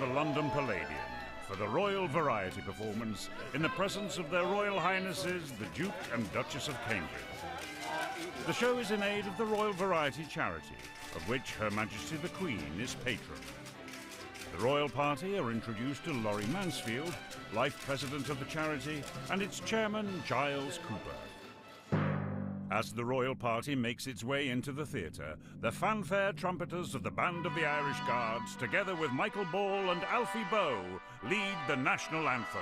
the London Palladium for the Royal Variety performance in the presence of their Royal Highnesses, the Duke and Duchess of Cambridge. The show is in aid of the Royal Variety charity, of which Her Majesty the Queen is patron. The royal party are introduced to Laurie Mansfield, life president of the charity, and its chairman, Giles Cooper. As the royal party makes its way into the theatre, the fanfare trumpeters of the Band of the Irish Guards, together with Michael Ball and Alfie Bow, lead the national anthem.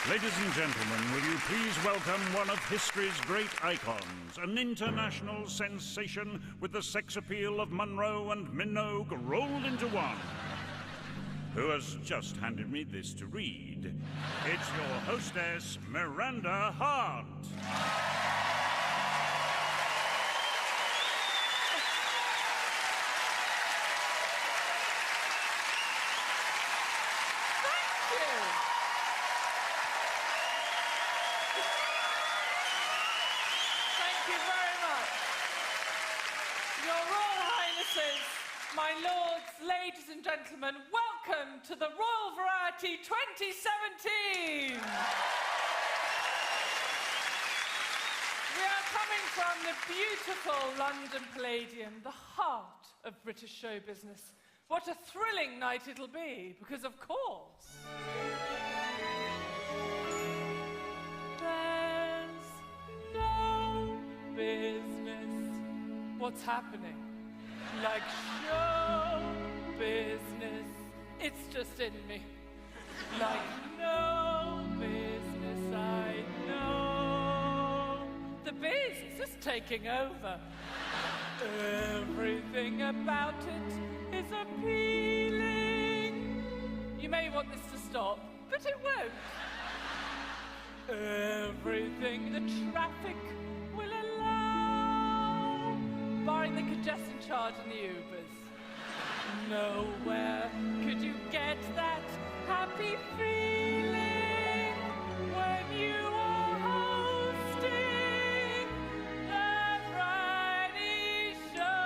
Ladies and gentlemen, will you please welcome one of history's great icons, an international sensation with the sex appeal of Monroe and Minogue rolled into one, who has just handed me this to read. It's your hostess, Miranda Hart. My lords, ladies and gentlemen, welcome to the Royal Variety 2017! We are coming from the beautiful London Palladium, the heart of British show business. What a thrilling night it'll be, because of course... there's no business. What's happening? Like show business, it's just in me. Like no business, I know. The biz is just taking over. Everything about it is appealing. You may want this to stop, but it won't. Everything the traffic will allow, barring the congestion charge and the Ubers. Nowhere could you get that happy feeling when you are hosting the Friday show.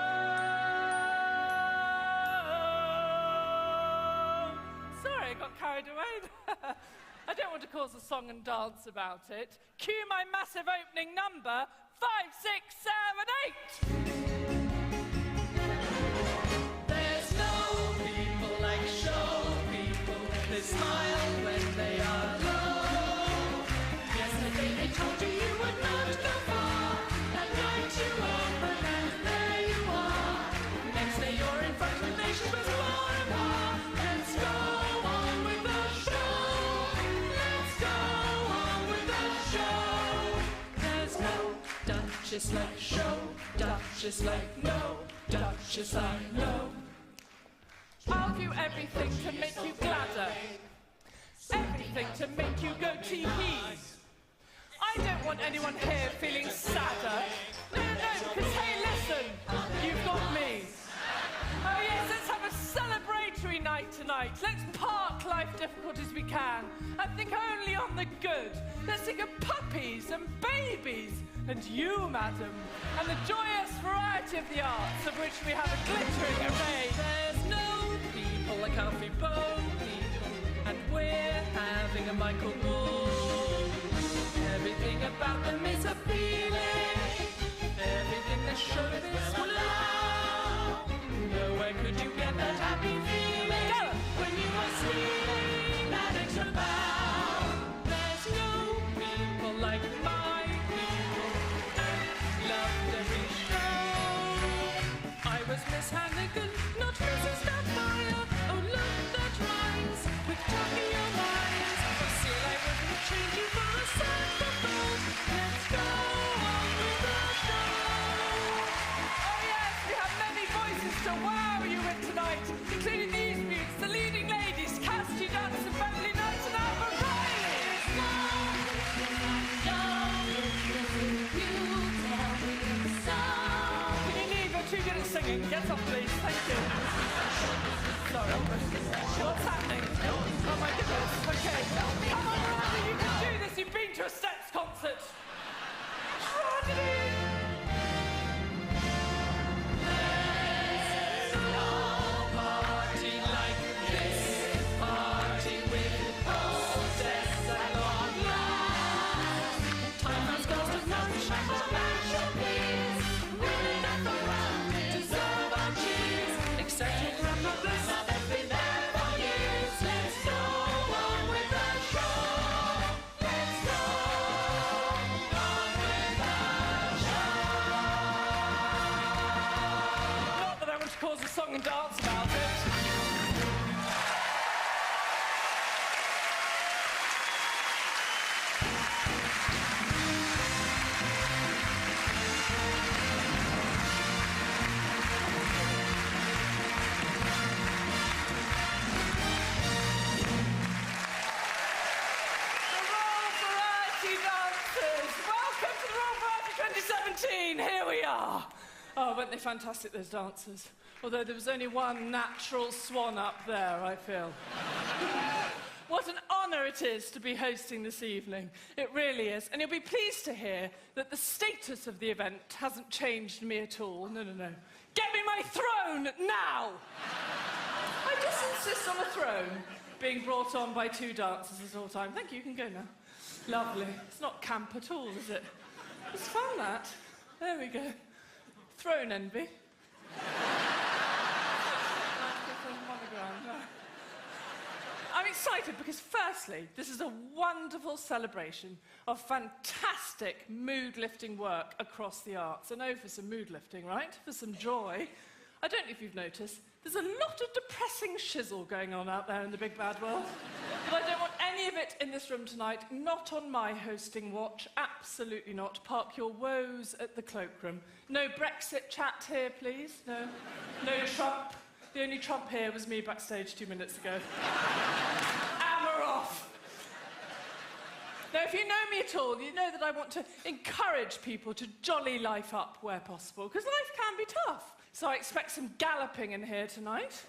Sorry, I got carried away there. I don't want to cause a song and dance about it. Cue my massive opening number, 5, 6, 7, 8. They smile when they are low. Yesterday they told you you would not go far. That night you open and there you are. Next day you're in front of nations more and more. Let's go on with the show. Let's go on with the show. There's no Duchess like show. Duchess like no. Duchess I know. I'll do everything to make you gladder. Everything to make you go tee-hee. I don't want anyone here feeling sadder. No, because hey, listen, you've got me. Oh yes, let's have a celebratory night tonight. Let's park life difficulties we can and think only on the good. Let's think of puppies and babies and you, madam, and the joyous variety of the arts of which we have a glittering array. There's no people like Alfie Bow people, and we're having a Michael Ball. Everything about them is appealing. Everything Miss Hannigan, not Mrs. Doubtfire. Oh, look, that rhymes with talking your minds. But still, I wouldn't change you for a saxophone. Let's go on with the show. Oh, yes, we have many voices to wow you with tonight, including these mutes, the leading ladies, Cassidy, Janson, Beverley, and Alfie. Singing. Get off, please. Thank you. Sorry. What's happening? Oh, my goodness. Okay. Come on, Miranda, you can do this. You've been to a Steps concert. Tragedy. There's no party like this. Party with hostess and long last. Time has gone to lunch and a match of beers. Women at the round. Except from the bliss that's been there for years. Let's go on with the show. Let's go on with the show. Not that I want to cause a song and dance about it. Here we are. Oh, weren't they fantastic, those dancers? Although there was only one natural swan up there, I feel. What an honour it is to be hosting this evening. It really is. And you'll be pleased to hear that the status of the event hasn't changed me at all. No, no, no. Get me my throne now! I just insist on a throne being brought on by two dancers at all time. Thank you, you can go now. Lovely. It's not camp at all, is it? It's fun, that. There we go. Throne envy. I'm excited because, firstly, this is a wonderful celebration of fantastic mood-lifting work across the arts. I know for some mood-lifting, right? For some joy. I don't know if you've noticed, there's a lot of depressing shizzle going on out there in the big bad world. But I don't want any of it in this room tonight, not on my hosting watch, absolutely not. Park your woes at the cloakroom. No Brexit chat here, please, no. No Trump. The only Trump here was me backstage 2 minutes ago. And we're off. Now, if you know me at all, you know that I want to encourage people to jolly life up where possible, because life can be tough. So I expect some galloping in here tonight.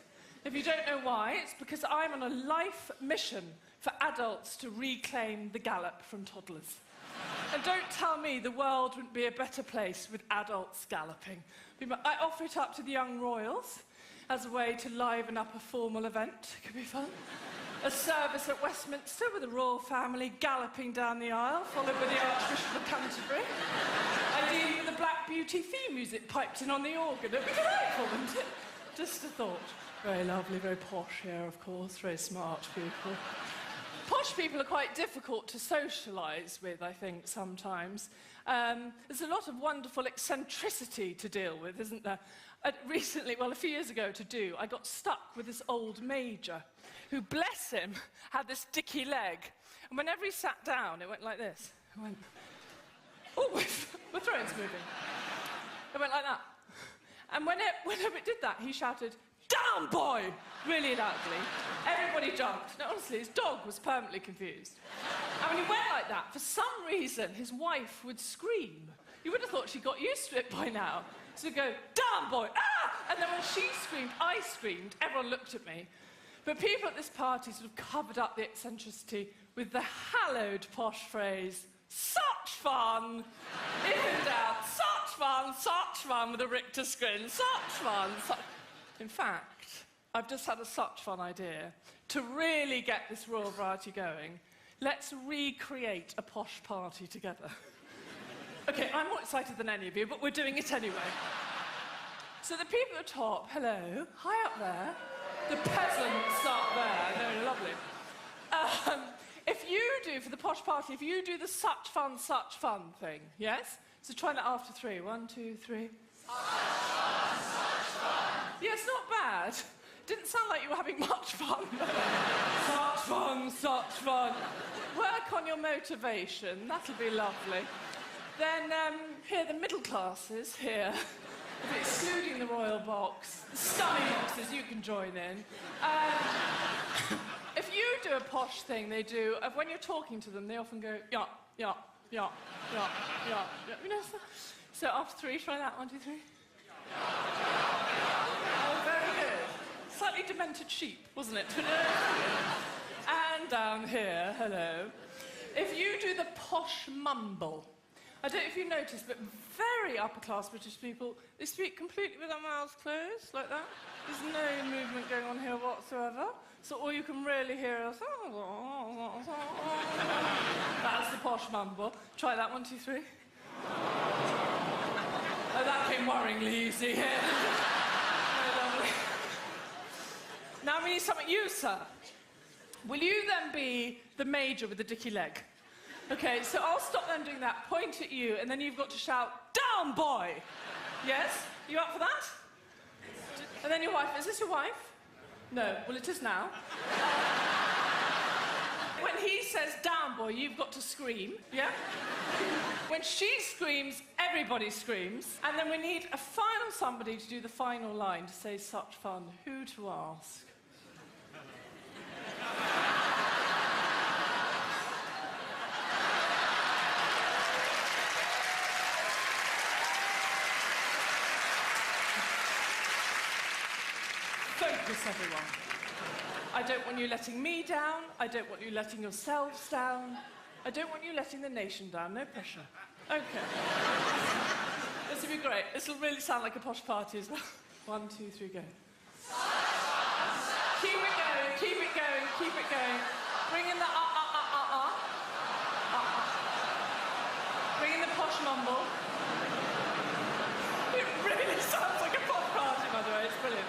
If you don't know why, it's because I'm on a life mission for adults to reclaim the gallop from toddlers. And don't tell me the world wouldn't be a better place with adults galloping. I offer it up to the young royals as a way to liven up a formal event. It could be fun. A service at Westminster with the royal family galloping down the aisle, followed by the Archbishop of Canterbury. Ideally with the Black Beauty theme music piped in on the organ. It'd be delightful, wouldn't it? Just a thought. Very lovely, very posh here, of course. Very smart people. Posh people are quite difficult to socialise with, I think, sometimes. There's a lot of wonderful eccentricity to deal with, isn't there? Recently, well, a few years ago I got stuck with this old major who, bless him, had this dicky leg. And whenever he sat down, it went like this. It went, oh, my throat's moving. It went like that. And whenever it did that, he shouted, "Down, boy!" really loudly. Everybody jumped. Now, honestly, his dog was permanently confused. And when he went like that, for some reason, his wife would scream. You would have thought she got used to it by now. So he'd go, "Down, boy! Ah!" And then when she screamed, I screamed. Everyone looked at me. But people at this party sort of covered up the eccentricity with the hallowed posh phrase, "Such fun!" If in doubt, such fun with a Richter grin, such fun, such... In fact, I've just had a such fun idea. To really get this royal variety going, let's recreate a posh party together. OK, I'm more excited than any of you, but we're doing it anyway. So the people at the top, hello, high up there. The peasants up there, they're lovely. If you do, for the posh party, if you do the such fun thing, yes? So try that after 3. 1, 2, 3. Such fun, such fun. Yeah, it's not bad. Didn't sound like you were having much fun. Such fun, such fun. Work on your motivation. That'll be lovely. Then, here, the middle classes, here. Excluding the royal box. The scummy boxes, you can join in. If you do a posh thing, they do, when you're talking to them, they often go, yeah, yeah, yeah, yeah, yeah, yeah. You know, so after 3, try that. 1, 2, 3. Oh, very good. Slightly demented sheep, wasn't it? And down here, hello. If you do the posh mumble, I don't know if you noticed, but very upper-class British people, they speak completely with their mouths closed, like that. There's no movement going on here whatsoever. So all you can really hear is... That's the posh mumble. Try that, 1, 2, 3. Oh, that came worryingly easy here. Now we need something you, sir. Will you then be the major with the dicky leg? Okay, so I'll stop them doing that, point at you, and then you've got to shout, down, boy! Yes? You up for that? And then your wife, is this your wife? No, well, it is now. When he says, down, boy, you've got to scream, yeah? When she screams, everybody screams. And then we need a final somebody to do the final line to say, such fun. Who to ask? Focus, everyone. I don't want you letting me down. I don't want you letting yourselves down. I don't want you letting the nation down. No pressure. Okay. This will be great. This will really sound like a posh party as well. 1, 2, 3, go. Keep it going, keep it going, keep it going. Bring in the Bring in the posh mumble. It really sounds like a posh party, by the way. It's brilliant.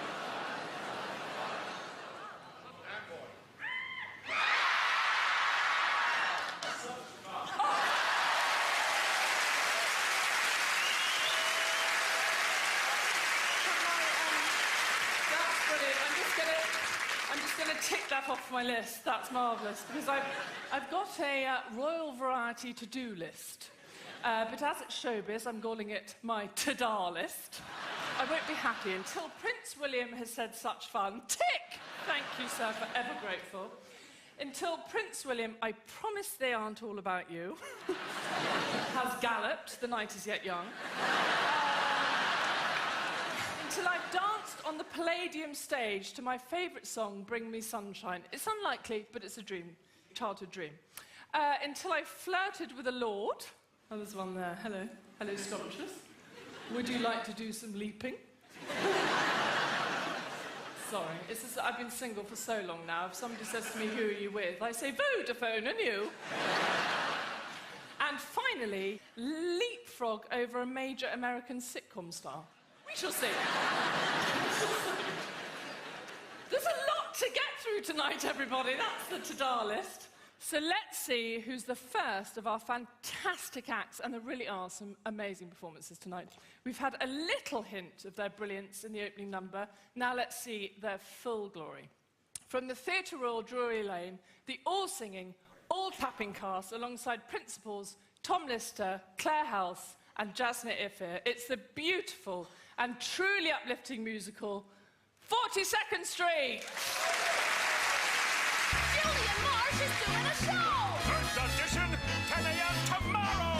Tick that off my list. That's marvellous, because I've got a royal variety to-do list. But as it's showbiz, I'm calling it my to-da list. I won't be happy until Prince William has said such fun. Tick! Thank you, sir, forever grateful. Until Prince William, I promise they aren't all about you, has galloped, the night is yet young. Until I've danced on the Palladium stage to my favourite song, Bring Me Sunshine. It's unlikely, but it's a dream, childhood dream. Until I flirted with a lord. Oh, there's one there. Hello. Hello, Scotches. Would you like to do some leaping? Sorry. I've been single for so long now. If somebody says to me, who are you with? I say, Vodafone, and you? And finally, leapfrog over a major American sitcom star. We shall see. There's a lot to get through tonight, everybody. That's the to-da list. So let's see who's the first of our fantastic acts, and there really are some amazing performances tonight. We've had a little hint of their brilliance in the opening number. Now let's see their full glory. From the Theatre Royal Drury Lane, the all-singing, all-tapping cast alongside principals Tom Lister, Claire House, and Jasna Ifir. It's the beautiful and truly uplifting musical 42nd Street. Julian Marsh is doing a show! First audition, 10 a.m. tomorrow!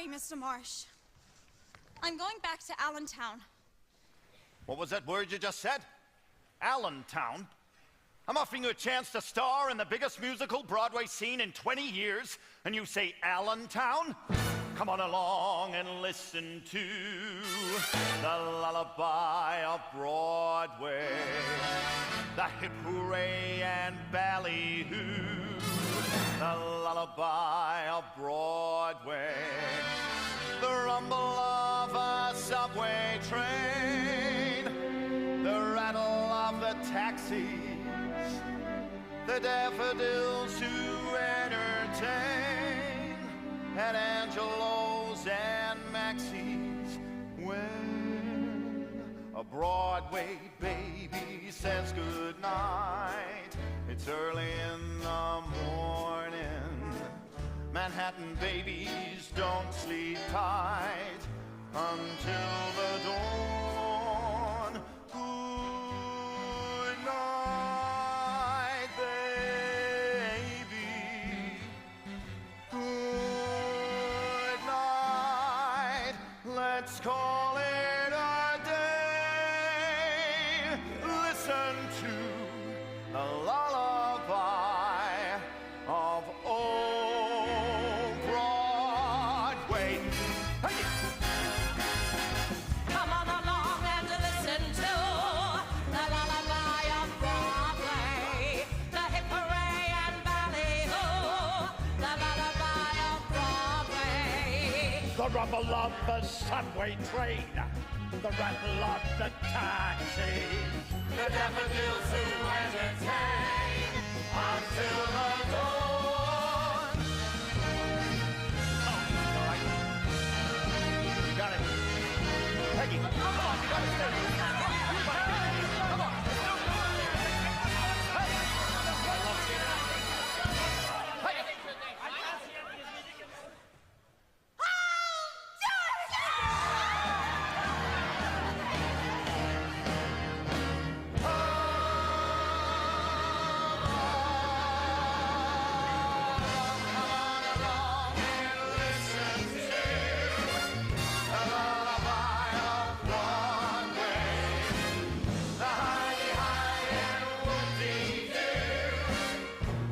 Mr. Marsh. I'm going back to Allentown. What was that word you just said? Allentown? I'm offering you a chance to star in the biggest musical Broadway scene in 20 years, and you say Allentown? Come on along and listen to the lullaby of Broadway, the hip hooray and ballyhoo, the lullaby of Broadway, the rumble of a subway train, the rattle of the taxis, the daffodils to entertain, at Angelo's and Maxie's, when a Broadway baby says goodnight. It's early in the morning. Manhattan babies don't sleep tight until the dawn. Good night, baby. Good night. Let's call it a day. Listen to the lullaby of old Broadway. Hey! Come on along and listen to the lullaby of Broadway, the hip hooray and ballyhoo, the lullaby of Broadway. The rumble of the subway train, the rattle of the taxis, The daffodils who entertain until the dawn. Oh, all right. You got it. Peggy, come on, you gotta stay. Come on. Hey!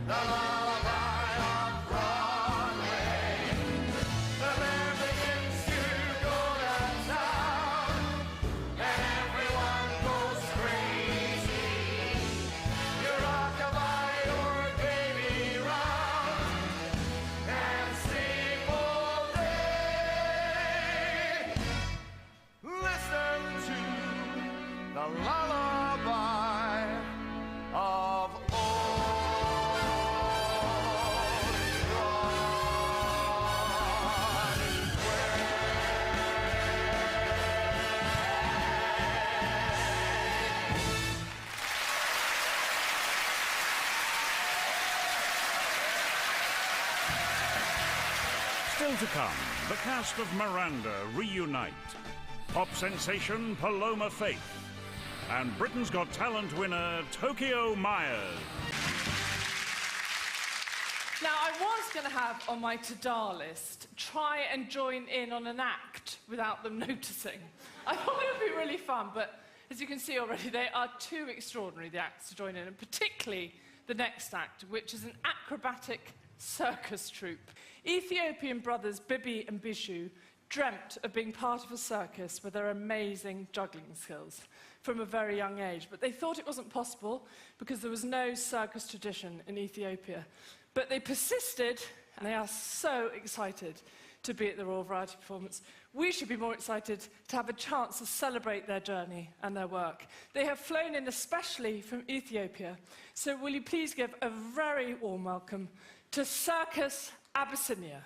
Lullaby of Still to come, the cast of Miranda reunite. Pop sensation Paloma Faith. And Britain's Got Talent winner Tokyo Myers. Now, I was going to have on my to-da list, try and join in on an act without them noticing. I thought it would be really fun, but as you can see already, they are too extraordinary, the acts, to join in, and particularly the next act, which is an acrobatic circus troupe. Ethiopian brothers Bibi and Bishu dreamt of being part of a circus with their amazing juggling skills from a very young age, but they thought it wasn't possible because there was no circus tradition in Ethiopia. But they persisted, and they are so excited to be at the Royal Variety Performance. We should be more excited to have a chance to celebrate their journey and their work. They have flown in especially from Ethiopia, so will you please give a very warm welcome to Circus Abyssinia.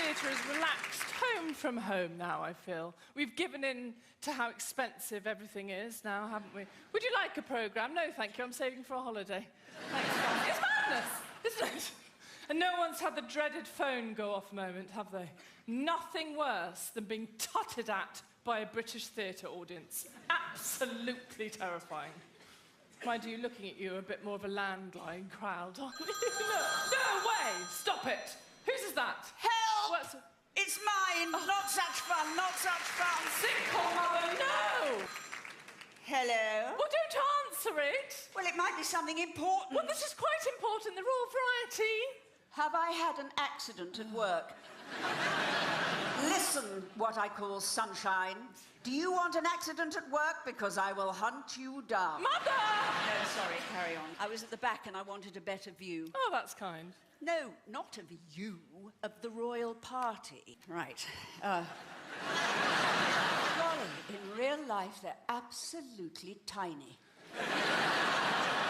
Theatre is relaxed home from home now, I feel. We've given in to how expensive everything is now, haven't we? Would you like a programme? No, thank you. I'm saving for a holiday. Thanks, guys. It's madness, isn't it? And no one's had the dreaded phone go off moment, have they? Nothing worse than being tutted at by a British theatre audience. Absolutely terrifying. Mind you, looking at you, a bit more of a landline crowd, aren't you? No way! Stop it! Whose is that? Help! What's... It's mine! Not such fun, not such fun! Sitcom, mother, no! Hello? Well, don't answer it! Well, it might be something important. Well, this is quite important, the Royal Variety. Have I had an accident at work? Listen, what I call sunshine. Do you want an accident at work? Because I will hunt you down. Mother! No, sorry, carry on. I was at the back and I wanted a better view. Oh, that's kind. No, not of you, of the royal party. Right. Golly, in real life, they're absolutely tiny.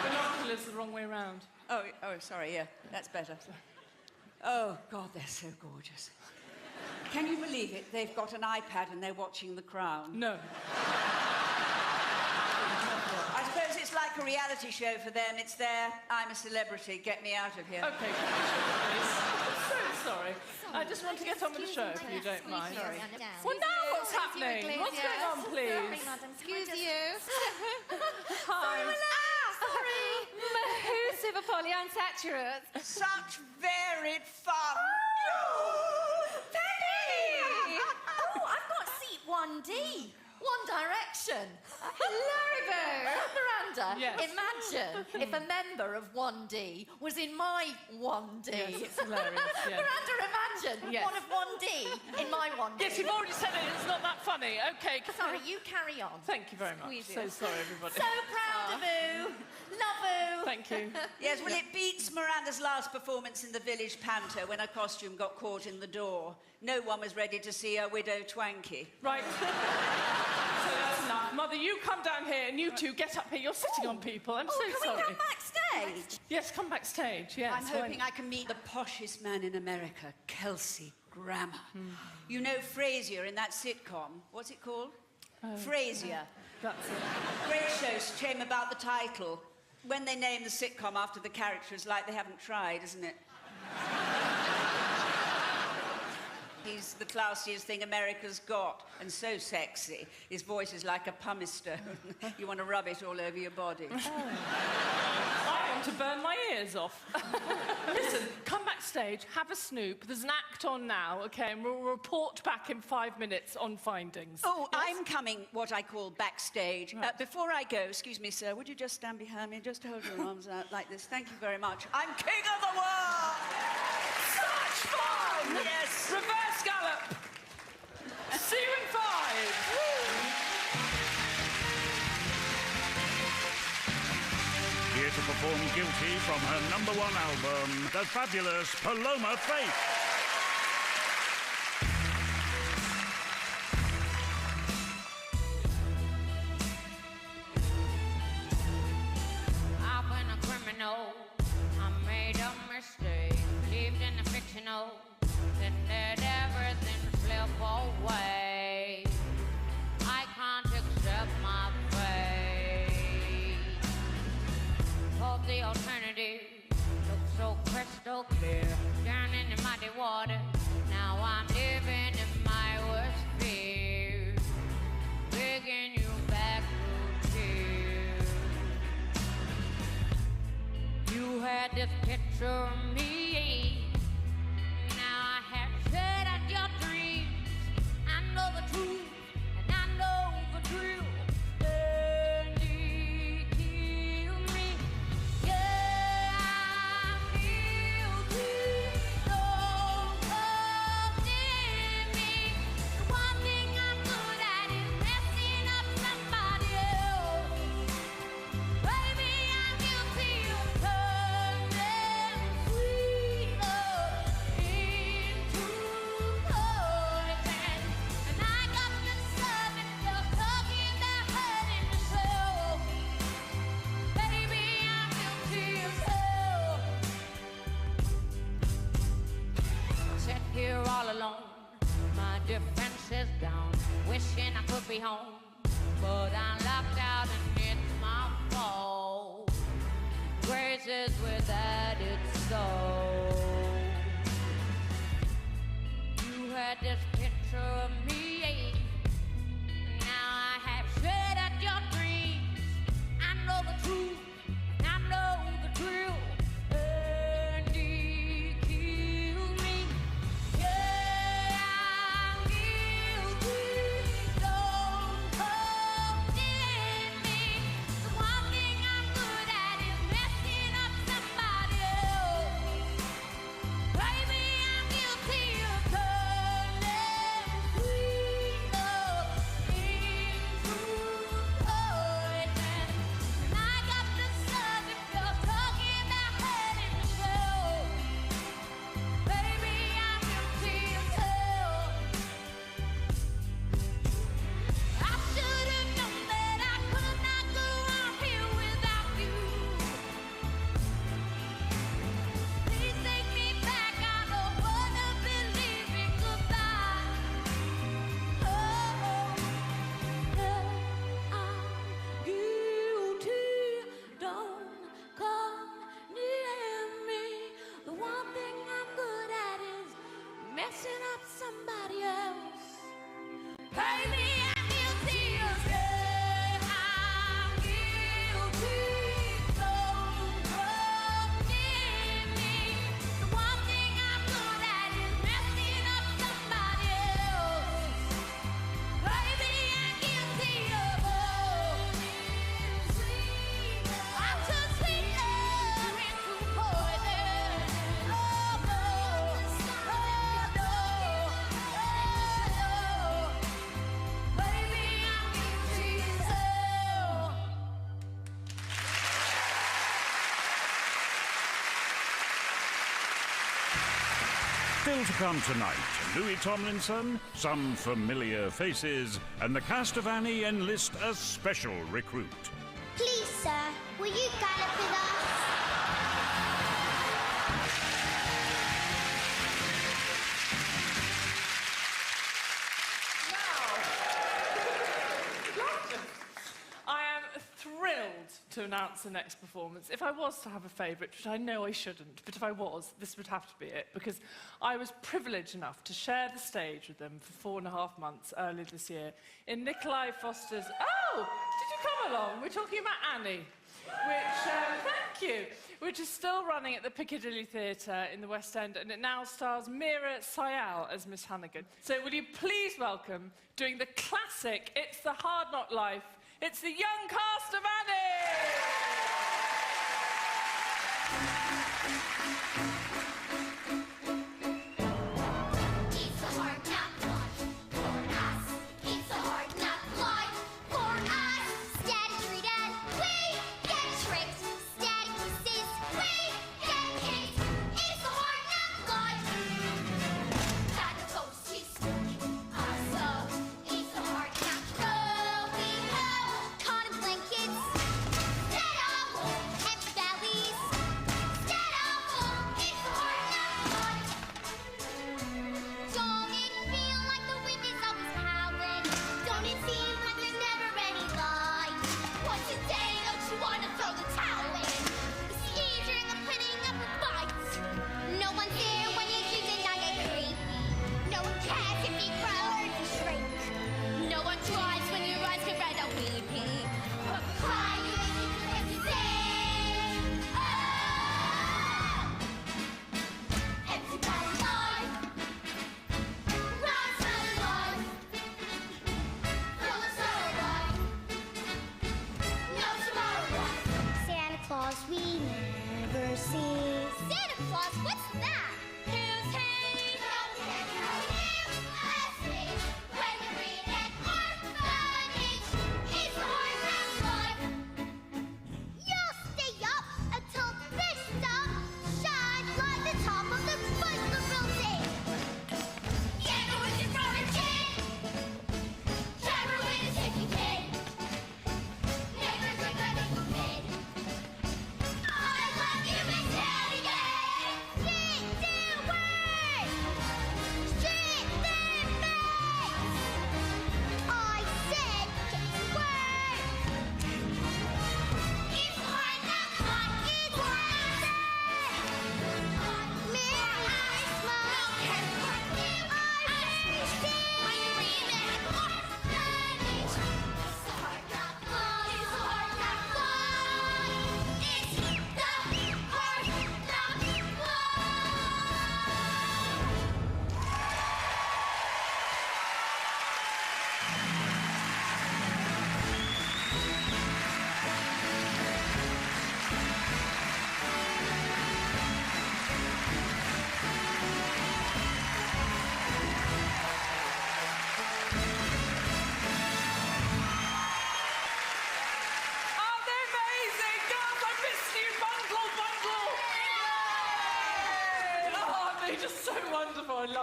Binoculars the wrong way round. Oh, sorry, yeah, that's better. Oh, God, they're so gorgeous. Can you believe it? They've got an iPad and they're watching The Crown. No. I suppose it's like a reality show for them. It's their, I'm a celebrity, get me out of here. Okay, please. I'm so sorry. I just want to get on with the show, if you don't mind. Sorry. Well, now what's happening? What's going on, please? Excuse you. Hi. Sorry. Massive apology, unsaturated. Such varied fun. Penny! Oh, I've got seat 1D. One Direction. Hilarious. Miranda, Yes. imagine if a member of 1D was in my 1D. Yes, it's hilarious, yeah. Miranda, imagine Yes. one of 1D in my 1D. Yes, you've already said it. It's not that funny. Okay. Sorry, you carry on. Thank you very much. So sorry, everybody. So proud of you. Love you. Thank you. Yes, well, it beats Miranda's last performance in the village panto when her costume got caught in the door. No one was ready to see her widow Twanky. Right. So that's enough. Mother, you come down here and you two get up here. You're sitting on people. I'm so Can sorry. we come backstage? Yes, come backstage. Yes. I'm hoping I can meet the poshest man in America, Kelsey Grammer. You know Frasier in that sitcom. What's it called? Frasier. That's it. Great show, shame about the title. When they name the sitcom after the character, it's like they haven't tried, isn't it? He's the classiest thing America's got, and so sexy. His voice is like a pumice stone. You want to rub it all over your body. I want to burn my ears off. Listen, come backstage, have a snoop. There's an act on now, okay, and we'll report back in 5 minutes on findings. Oh, Yes? I'm coming, what I call backstage. Right. Before I go, excuse me, sir, would you just stand behind me? Just hold your arms out like this. Thank you very much. I'm king of the world! Such fun! Yes! Reverse gallop! See you in 5! Here to perform Guilty from her #1 album, the fabulous Paloma Faith. I've been a criminal. I made a mistake. Believed in the fictional. Then let everything slip away. I can't accept my fate. Hope the alternative looks so crystal clear. Down in the muddy water. Now I'm living in my worst fear. Begging you back to tears. You had this picture of me. Now I have shattered your dreams. I know the truth, and I know the truth. And you kill me. Yeah, I'm guilty. Don't condemn me. The one thing I'm good at is messing up somebody else. Baby, I'm guilty of turning sweet. defenses down, wishing I could be home, but I'm locked out and it's my fault. Grace is without its soul. You had this picture of me, now I have shattered your dreams. I know the truth, I know the drill. Still to come tonight, Louis Tomlinson, some familiar faces, and the cast of Annie enlist a special recruit. Please, sir, will you gallop with us? I am thrilled to announce the next performance. If I was to have a favourite, which I know I shouldn't, but if I was, this would have to be it, because I was privileged enough to share the stage with them for 4.5 months earlier this year in Nikolai Foster's... Oh, did you come along? We're talking about Annie, which, thank you, which is still running at the Piccadilly Theatre in the West End, and it now stars Mira Sayal as Miss Hannigan. So will you please welcome, doing the classic It's the Hard Knock Life, it's the young cast of Annie! It's a hard knock life for us. It's a hard knock life for us. Static treated, we get tricked. Static kisses, we get kicked. It's a hard knock life. Got the ghost, he's smoking our soul. It's a hard knock growing up. Caught in blankets, dead awful, empty bellies. Dead awful, it's a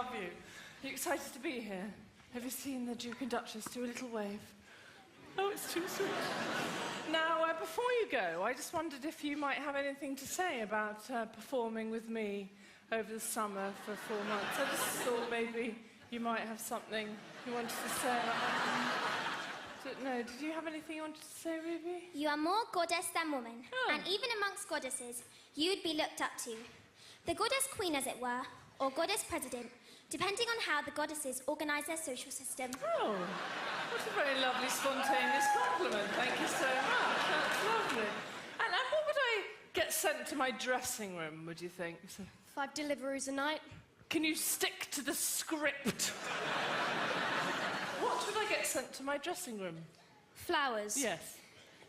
love you. Are you excited to be here? Have you seen the Duke and Duchess do a little wave? Oh, it's too sweet. Now, before you go, I just wondered if you might have anything to say about performing with me over the summer for 4 months. I just thought maybe you might have something you wanted to say about that. No, did you have anything you wanted to say, Ruby? You are more goddess than woman, Oh. and even amongst goddesses, you would be looked up to. The goddess queen, as it were, or goddess president, depending on how the goddesses organise their social system. Oh, that's a very lovely, spontaneous compliment. Thank you so much. That's lovely. And what would I get sent to my dressing room, would you think? 5 deliveries a night. Can you stick to the script? What would I get sent to my dressing room? Flowers. Yes.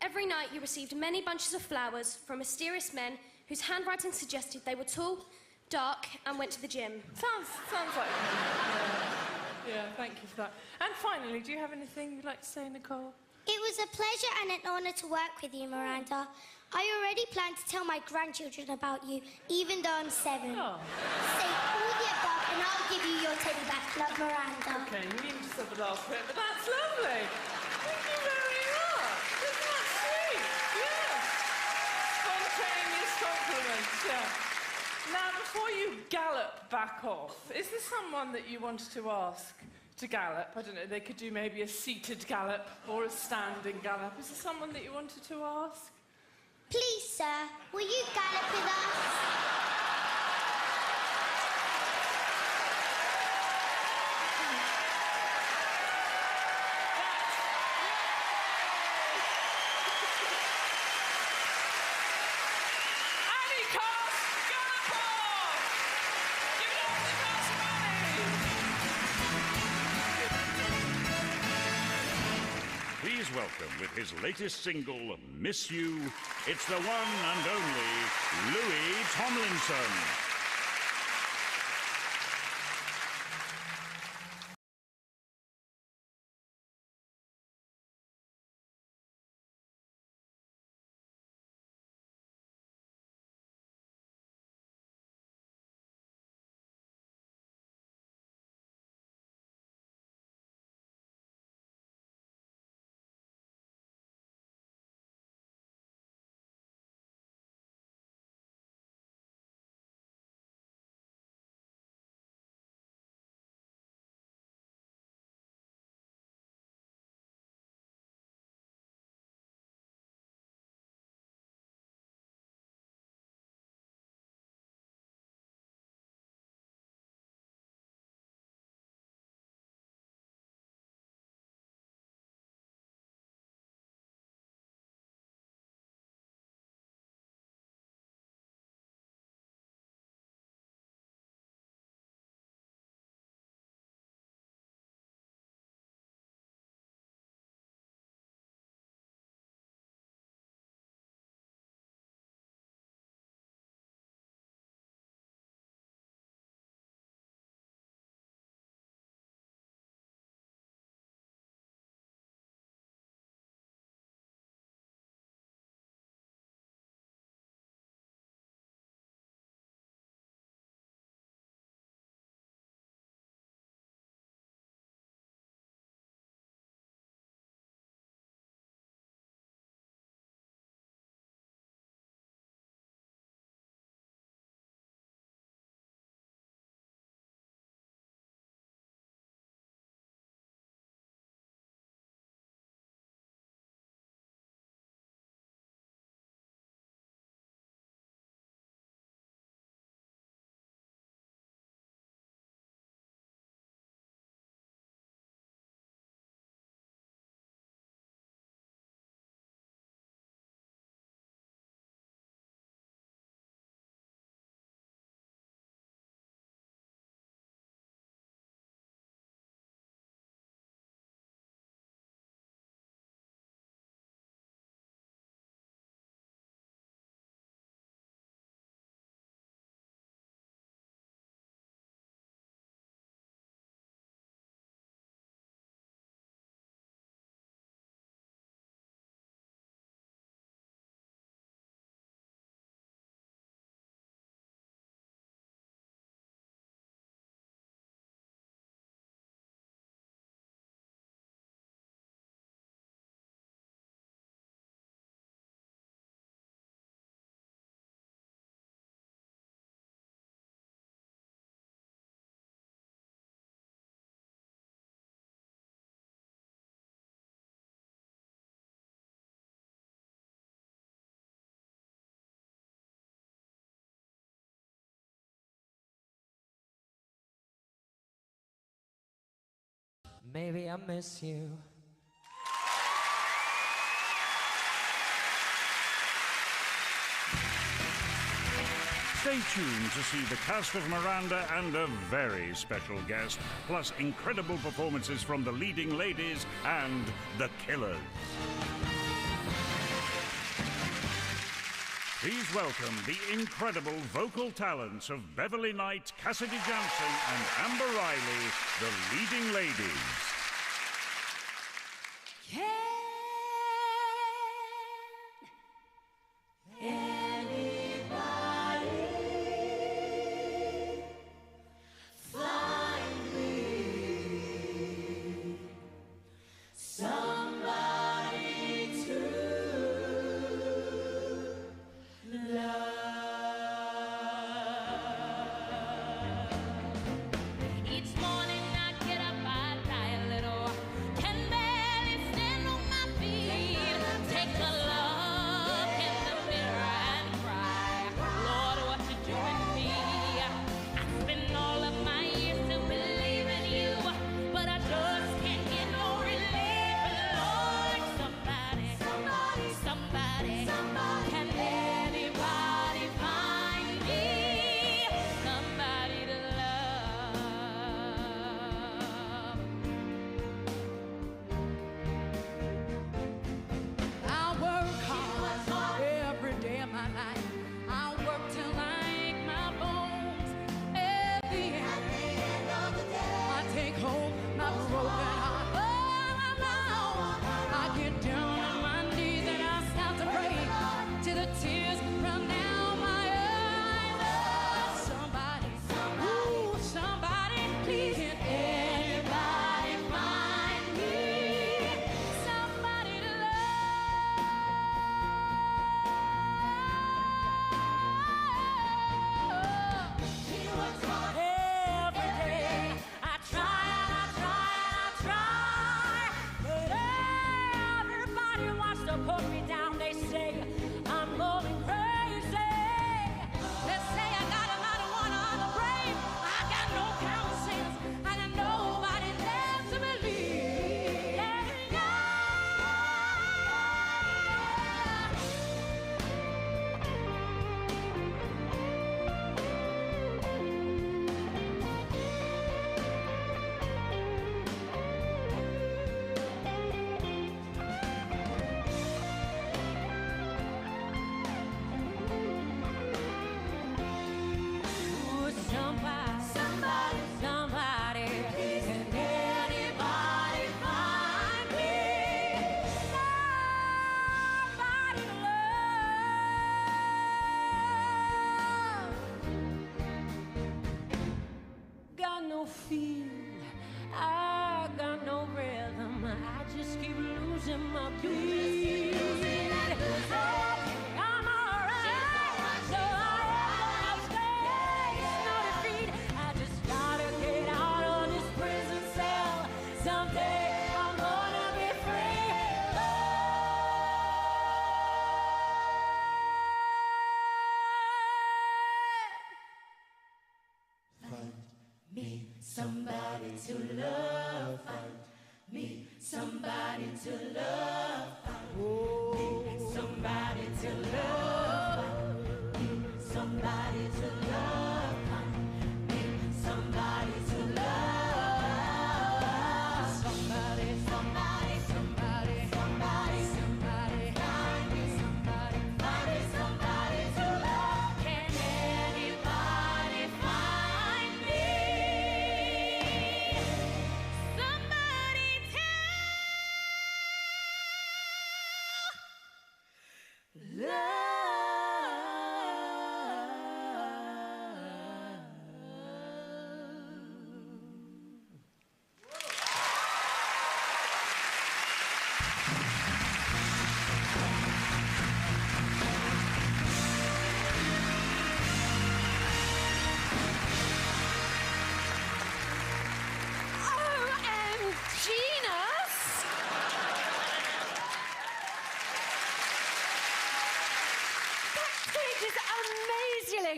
Every night you received many bunches of flowers from mysterious men whose handwriting suggested they were tall, dark, and went to the gym. Sounds like... Yeah, thank you for that. And finally, do you have anything you'd like to say, Nicole? It was a pleasure and an honour to work with you, Miranda. I already plan to tell my grandchildren about you, even though I'm 7. Oh. Say all the above and I'll give you your teddy back. Love, Miranda. Okay, you even just said the last bit, but that's lovely. Thank you very much. Isn't that sweet? Yeah. Spontaneous compliments, yeah. Now, before you gallop back off, is there someone that you wanted to ask to gallop? I don't know, they could do maybe a seated gallop or a standing gallop. Is there someone that you wanted to ask? Please, sir, will you gallop with us? Please welcome, with his latest single, Miss You, it's the one and only Louis Tomlinson. Maybe I miss you. Stay tuned to see the cast of Miranda and a very special guest, plus incredible performances from the leading ladies and the Killers. Please welcome the incredible vocal talents of Beverley Knight, Cassidy Janson, and Amber Riley, the leading ladies. Somebody to love, find me somebody to love, find somebody to love, find somebody to love, find somebody to love, somebody, somebody, somebody, somebody, somebody, find me somebody to love. Can anybody find me? Somebody to love.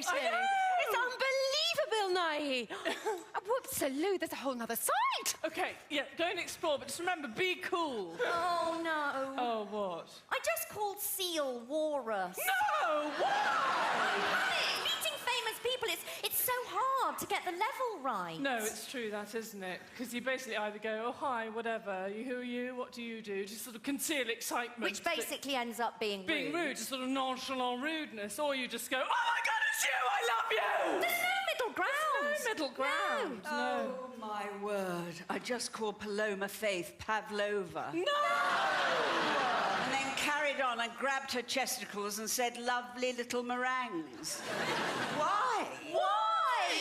It's unbelievable. night. Whoopsaloo, there's a whole nother side. Okay, yeah, go and explore, but just remember, be cool. Oh, no. Oh, what? I just called Seal Walrus. No! Why? Meeting famous people, it's so hard to get the level right. No, it's true, that, isn't it? Because you basically either go, oh, hi, whatever, who are you, what do you do? Just sort of conceal excitement. Which basically ends up being rude, just sort of nonchalant rudeness. Or you just go, oh, my God, it's you, I love you! There's no middle ground. There's no middle ground. No. Oh, my word. I just called Paloma Faith Pavlova. No! And then carried on and grabbed her chesticles and said, lovely little meringues. Why?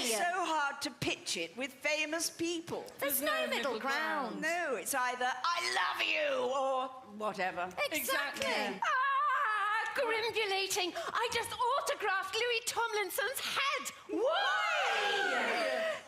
It's so hard to pitch it with famous people. There's no middle ground. No, it's either I love you or whatever. Exactly. Grimulating. I just autographed Louis Tomlinson's head. Why?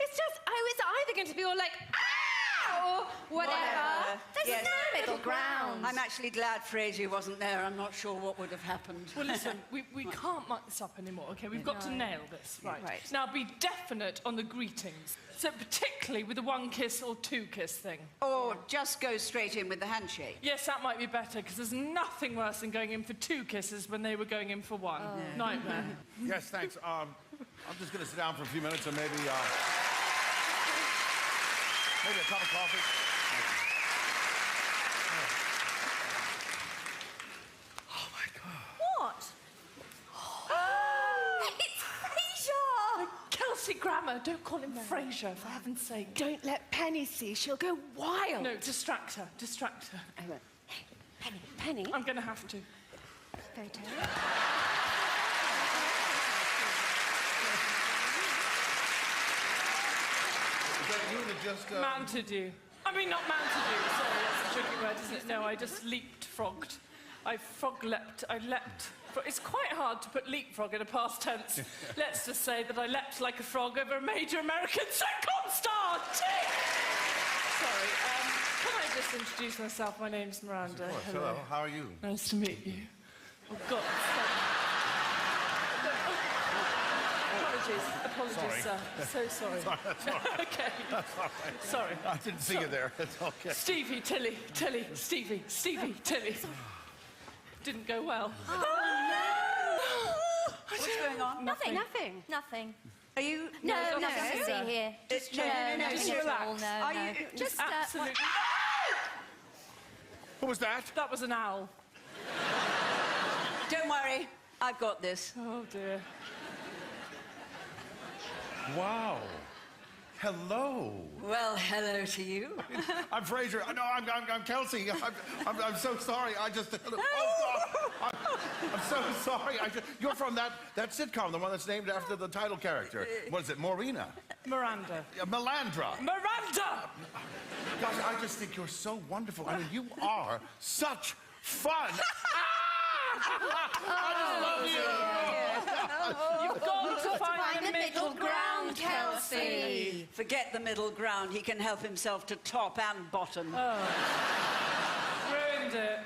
It's just, I was either going to be all like, ah, or whatever. There's no middle ground. I'm actually glad Fraser wasn't there. I'm not sure what would have happened. Well, listen, we can't muck this up anymore, OK? We've got to nail this. Right. Now, be definite on the greetings. So particularly with the one kiss or two kiss thing. Or just go straight in with the handshake. Yes, that might be better, because there's nothing worse than going in for two kisses when they were going in for one. Nightmare. Yes, thanks. I'm just going to sit down for a few minutes and maybe a cup of coffee. Oh, my God. What? It's Fraser! Kelsey Grammer, don't call him Fraser, for heaven's sake. Don't let Penny see. She'll go wild. No, distract her. Distract her. I won't. Hey, Penny. I'm going to have to. Photo. Is that you that just... Mounted you. I mean, not mounted you. Sorry, that's a tricky word, isn't it? No, I just leapfrogged. I frog-leapt. I leapt. It's quite hard to put leapfrog in a past tense. Let's just say that I leapt like a frog over a major American sitcom star. Tick! Sorry, can I just introduce myself? My name's Miranda. Of course. Hello, how are you? Nice to meet you. Oh, God. Apologies, sir. So sorry. That's all right. OK. That's all right. Sorry. I didn't see you there. It's okay. Stevie, Tilly, Stevie, Tilly. Didn't go well. Oh, no! What's going on? Nothing. Are you... No, nothing to see here. Just No, just not at relax. all, no, Are no. you... Just, Absolutely. What was that? That was an owl. Don't worry. I've got this. Oh, dear. Wow. Hello. Well, hello to you. I'm Fraser. No, I'm Kelsey. I'm so sorry. I just... Oh, God. I'm so sorry. You're from that sitcom, the one that's named after the title character. What is it, Maureen? Miranda. Melandra. Miranda! Gosh, I just think you're so wonderful. I mean, you are such fun. I just love you. You've got to find the middle ground, Kelsey. Forget the middle ground. He can help himself to top and bottom. Ruined it.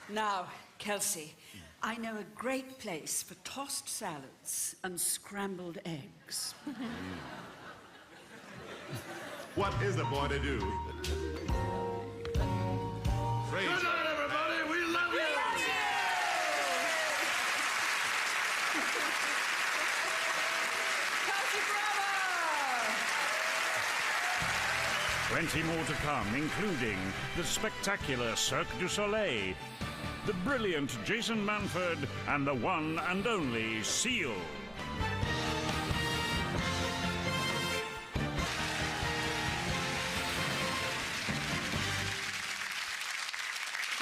Now, Kelsey, I know a great place for tossed salads and scrambled eggs. What is a boy to do? Fraser. Good night, everybody. We love you. 20 more to come, including the spectacular Cirque du Soleil, the brilliant Jason Manford, and the one and only Seal.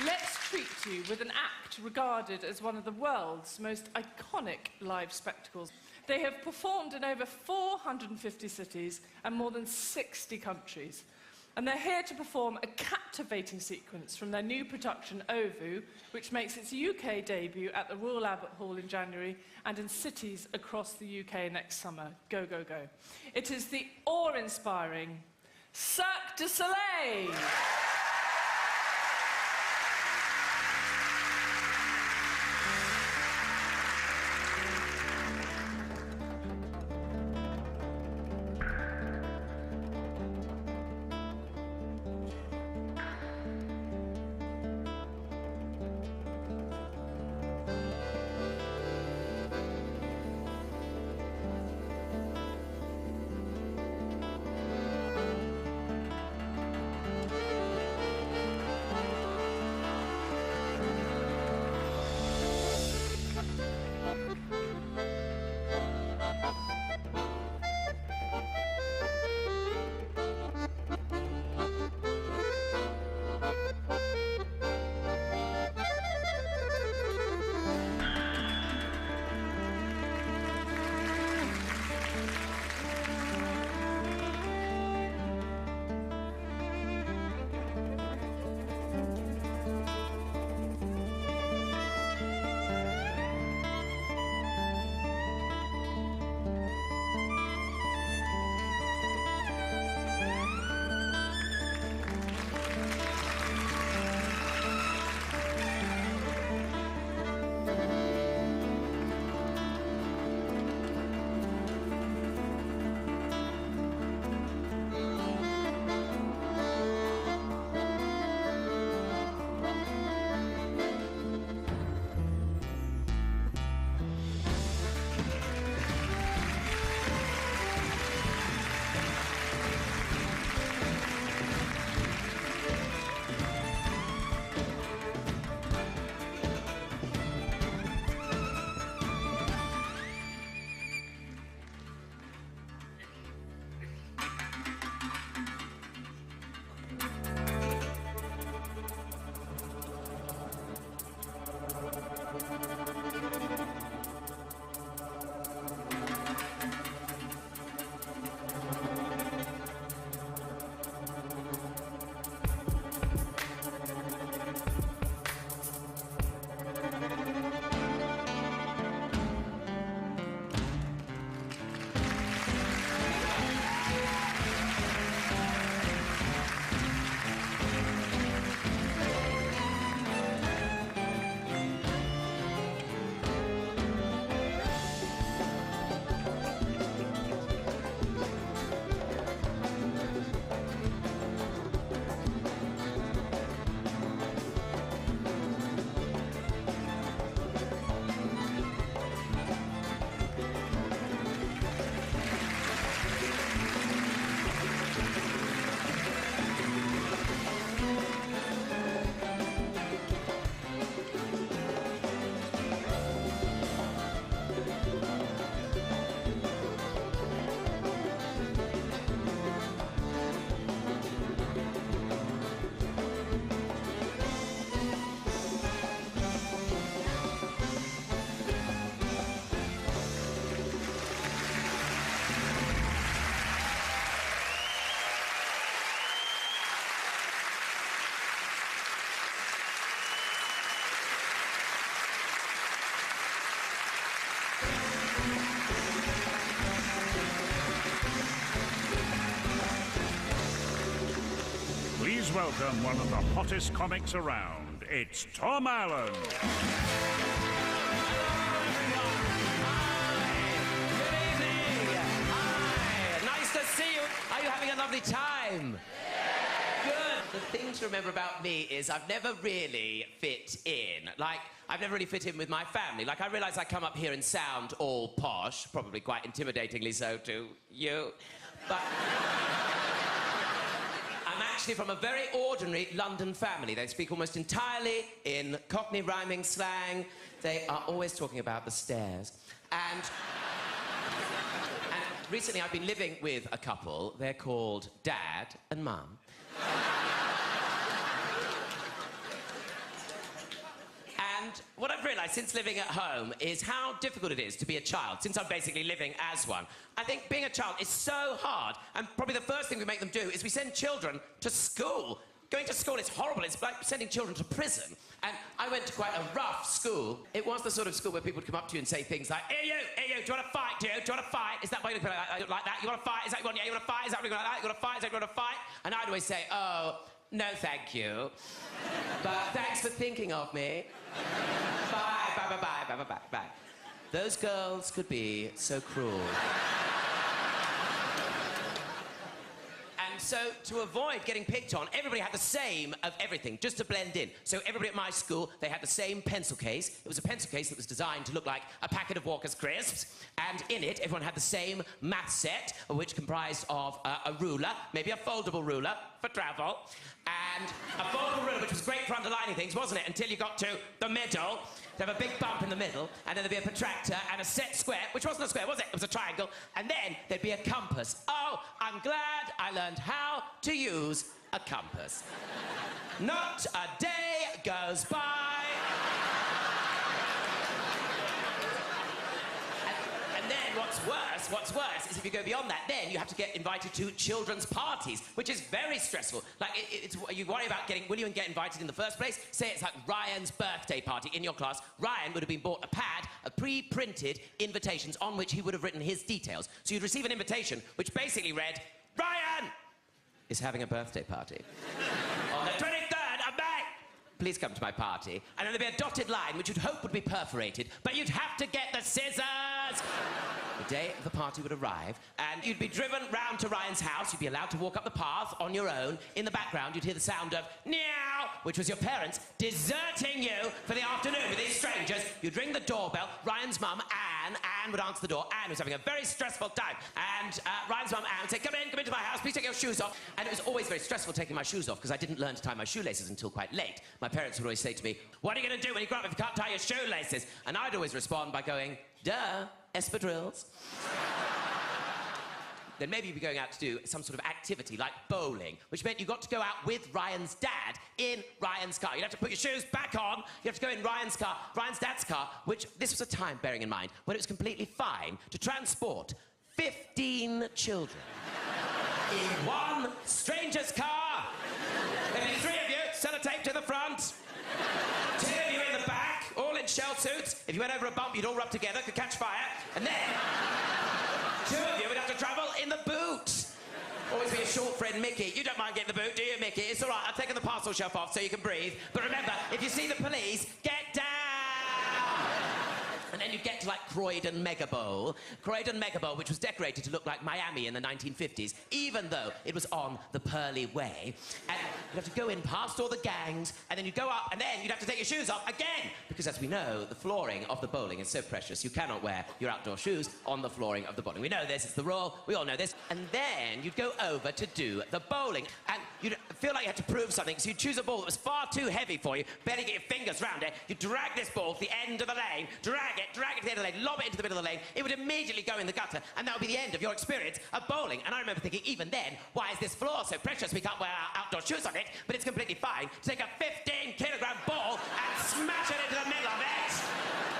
Let's treat you with an act regarded as one of the world's most iconic live spectacles. They have performed in over 450 cities and more than 60 countries. And they're here to perform a captivating sequence from their new production, Ovu, which makes its UK debut at the Royal Albert Hall in January and in cities across the UK next summer. Go, go, go. It is the awe-inspiring Cirque du Soleil! Please welcome one of the hottest comics around. It's Tom Allen. Nice to see you. Are you having a lovely time? Good. The thing to remember about me is I've never really fit in. Like, I've never really fit in with my family. Like, I realise I come up here and sound all posh, probably quite intimidatingly so to you, but I'm actually from a very ordinary London family. They speak almost entirely in Cockney rhyming slang. They are always talking about the stairs. And recently I've been living with a couple. They're called Dad and Mum. And what I've realised since living at home is how difficult it is to be a child, since I'm basically living as one. I think being a child is so hard, and probably the first thing we make them do is we send children to school. Going to school is horrible. It's like sending children to prison. And I went to quite a rough school. It was the sort of school where people would come up to you and say things like, hey, you, do you want to fight, do you? Do you want to fight? Is that why you look like that? You want to fight? Is that what you want? Yeah, you want to fight? Is that what you want like that? You want to fight? Is that what you want to fight? And I'd always say, oh, no, thank you. But thanks for thinking of me. Bye, bye, bye, bye, bye, bye, bye. Those girls could be so cruel. And so, to avoid getting picked on, everybody had the same of everything, just to blend in. So everybody at my school, they had the same pencil case. It was a pencil case that was designed to look like a packet of Walker's crisps. And in it, everyone had the same math set, which comprised of a ruler, maybe a foldable ruler for travel, and a foldable ruler, which was great for underlining things, wasn't it? Until you got to the middle. They'd have a big bump in the middle, and then there'd be a protractor and a set square, which wasn't a square, was it? It was a triangle. And then there'd be a compass. Oh, I'm glad I learned how to use a compass. Not a day goes by. And then what's worse is if you go beyond that, then you have to get invited to children's parties, which is very stressful. Like, you worry about will you get invited in the first place? Say it's like Ryan's birthday party in your class. Ryan would have been bought a pad of pre-printed invitations on which he would have written his details. So you'd receive an invitation which basically read, Ryan is having a birthday party on the 23rd of May. Please come to my party. And then there'd be a dotted line which you'd hope would be perforated, but you'd have to get the scissors. The day of the party would arrive, and you'd be driven round to Ryan's house. You'd be allowed to walk up the path on your own. In the background, you'd hear the sound of meow, which was your parents deserting you for the afternoon with these strangers. You'd ring the doorbell. Ryan's mum, Anne would answer the door. Anne was having a very stressful time. And Ryan's mum, Anne, would say, come into my house, please take your shoes off. And it was always very stressful taking my shoes off, because I didn't learn to tie my shoelaces until quite late. My parents would always say to me, what are you going to do when you grow up if you can't tie your shoelaces? And I'd always respond by going, duh, espadrilles. Then maybe you'd be going out to do some sort of activity like bowling, which meant you got to go out with Ryan's dad in Ryan's car. You'd have to put your shoes back on. You have to go in Ryan's car, Ryan's dad's car, which this was a time, bearing in mind, when it was completely fine to transport 15 children in one stranger's car. There'd be 3 of you, sellotape to the front, 2 of you in the back, all in shell suits. If you went over a bump, you'd all rub together, could catch fire, and then 2 of you would have to travel in the boot. Always be a short friend, Mickey. You don't mind getting the boot, do you, Mickey? It's all right, I've taken the parcel shelf off so you can breathe. But remember, if you see the police, get down! And then you'd get to, like, Croydon Mega Bowl. Croydon Mega Bowl, which was decorated to look like Miami in the 1950s, even though it was on the Pearly Way. And you'd have to go in past all the gangs, and then you'd go up, and then you'd have to take your shoes off again. Because, as we know, the flooring of the bowling is so precious, you cannot wear your outdoor shoes on the flooring of the bowling. We know this, it's the rule, we all know this. And then you'd go over to do the bowling, and you'd feel like you had to prove something, so you'd choose a ball that was far too heavy for you, barely get your fingers round it, you'd drag this ball to the end of the lane, drag it to the end of the lane, lob it into the middle of the lane, it would immediately go in the gutter, and that would be the end of your experience of bowling. And I remember thinking, even then, why is this floor so precious? We can't wear our outdoor shoes on it, but it's completely fine to take a 15-kilogram ball and smash it into the middle of it.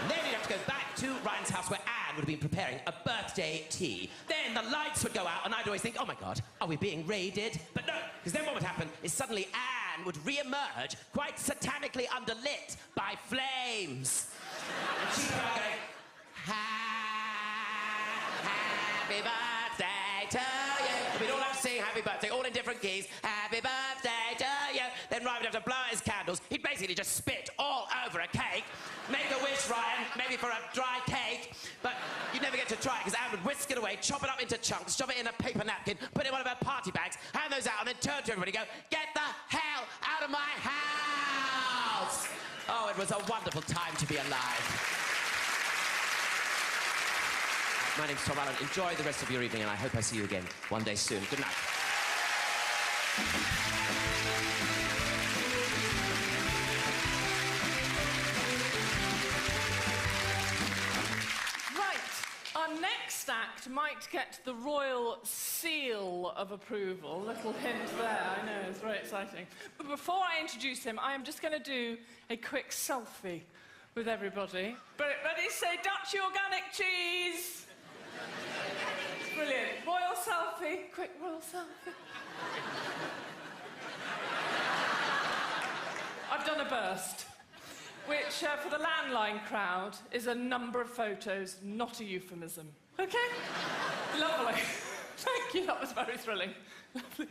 And then you'd have to go back to Ryan's house where Anne would have been preparing a birthday tea. Then the lights would go out, and I'd always think, oh my God, are we being raided? But no, because then what would happen is suddenly Anne would re-emerge, quite satanically underlit by flames. And she'd be going, happy birthday to you. And we'd all have to sing happy birthday, all in different keys. Happy birthday to basically just spit all over a cake. Make a wish, Ryan, maybe for a dry cake, but you never get to try it because Anne would whisk it away, chop it up into chunks, shove it in a paper napkin, put it in one of her party bags, hand those out, and then turn to everybody and go, "Get the hell out of my house!" Oh, it was a wonderful time to be alive. My name's Tom Allen. Enjoy the rest of your evening, and I hope I see you again one day soon. Good night. Our next act might get the royal seal of approval. Little hint there, I know, it's very exciting. But before I introduce him, I am just going to do a quick selfie with everybody. Ready? Say Dutch organic cheese! Brilliant. Royal selfie. Quick royal selfie. I've done a burst. Which, for the landline crowd, is a number of photos, not a euphemism. OK? Lovely. Thank you, that was very thrilling. Lovely.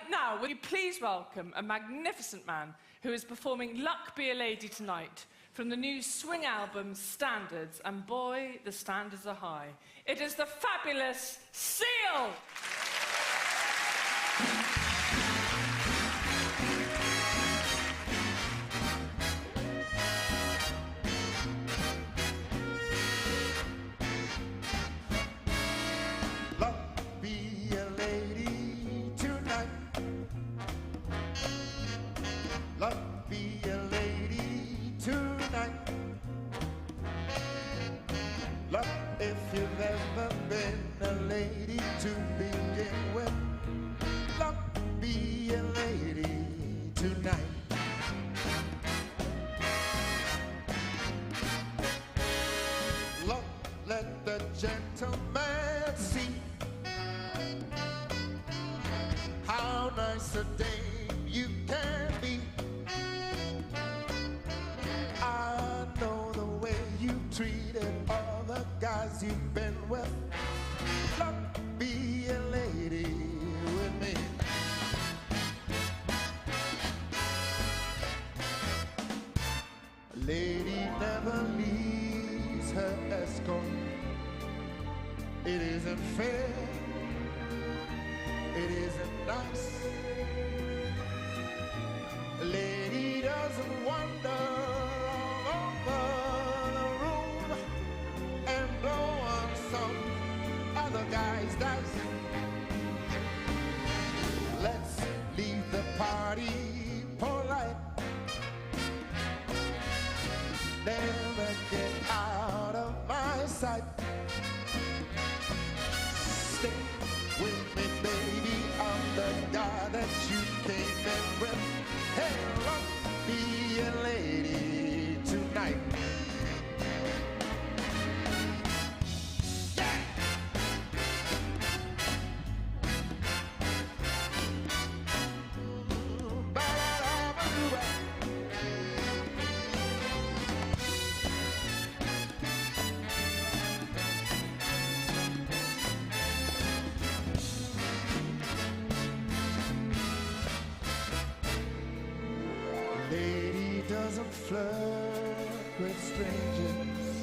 Now, will you please welcome a magnificent man who is performing Luck Be a Lady tonight from the new swing album Standards, and boy, the standards are high. It is the fabulous Seal! Gentleman, see how nice a dame you can be. I know the way you treated all the guys you've been with. Luck be a lady with me. A lady never leaves her escort. It isn't fair, it isn't nice. A lady doesn't wander all over the room and blow on some other guy's dice. Let's leave the party polite. Never get out of my sight. Stay with me, baby, I'm the guy that you came in with. Hey, I'll be a lady tonight. Doesn't flirt with strangers.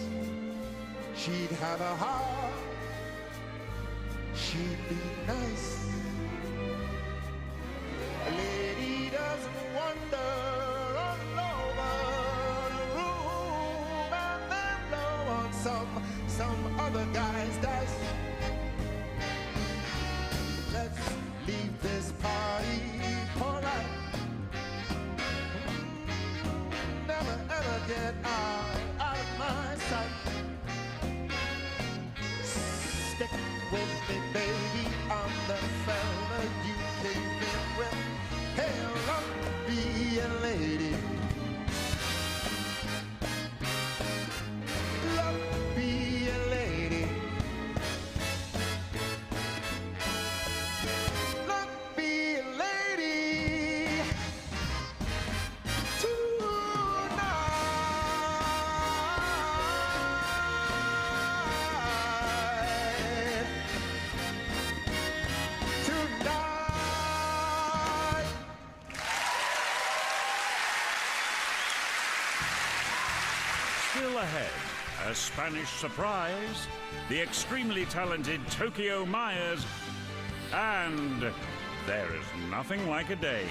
She'd have a heart. She'd be nice. A lady doesn't wander all over the room and then blow on some other guy's dice. Let's leave this party polite. Never ever get out of my sight. Stick with me, baby, I'm the fella you came in with. Hey, I'll be a lady. Love be a lady. Love be a lady. ahead, a Spanish surprise, the extremely talented Tokyo Myers, and there is nothing like a Dane.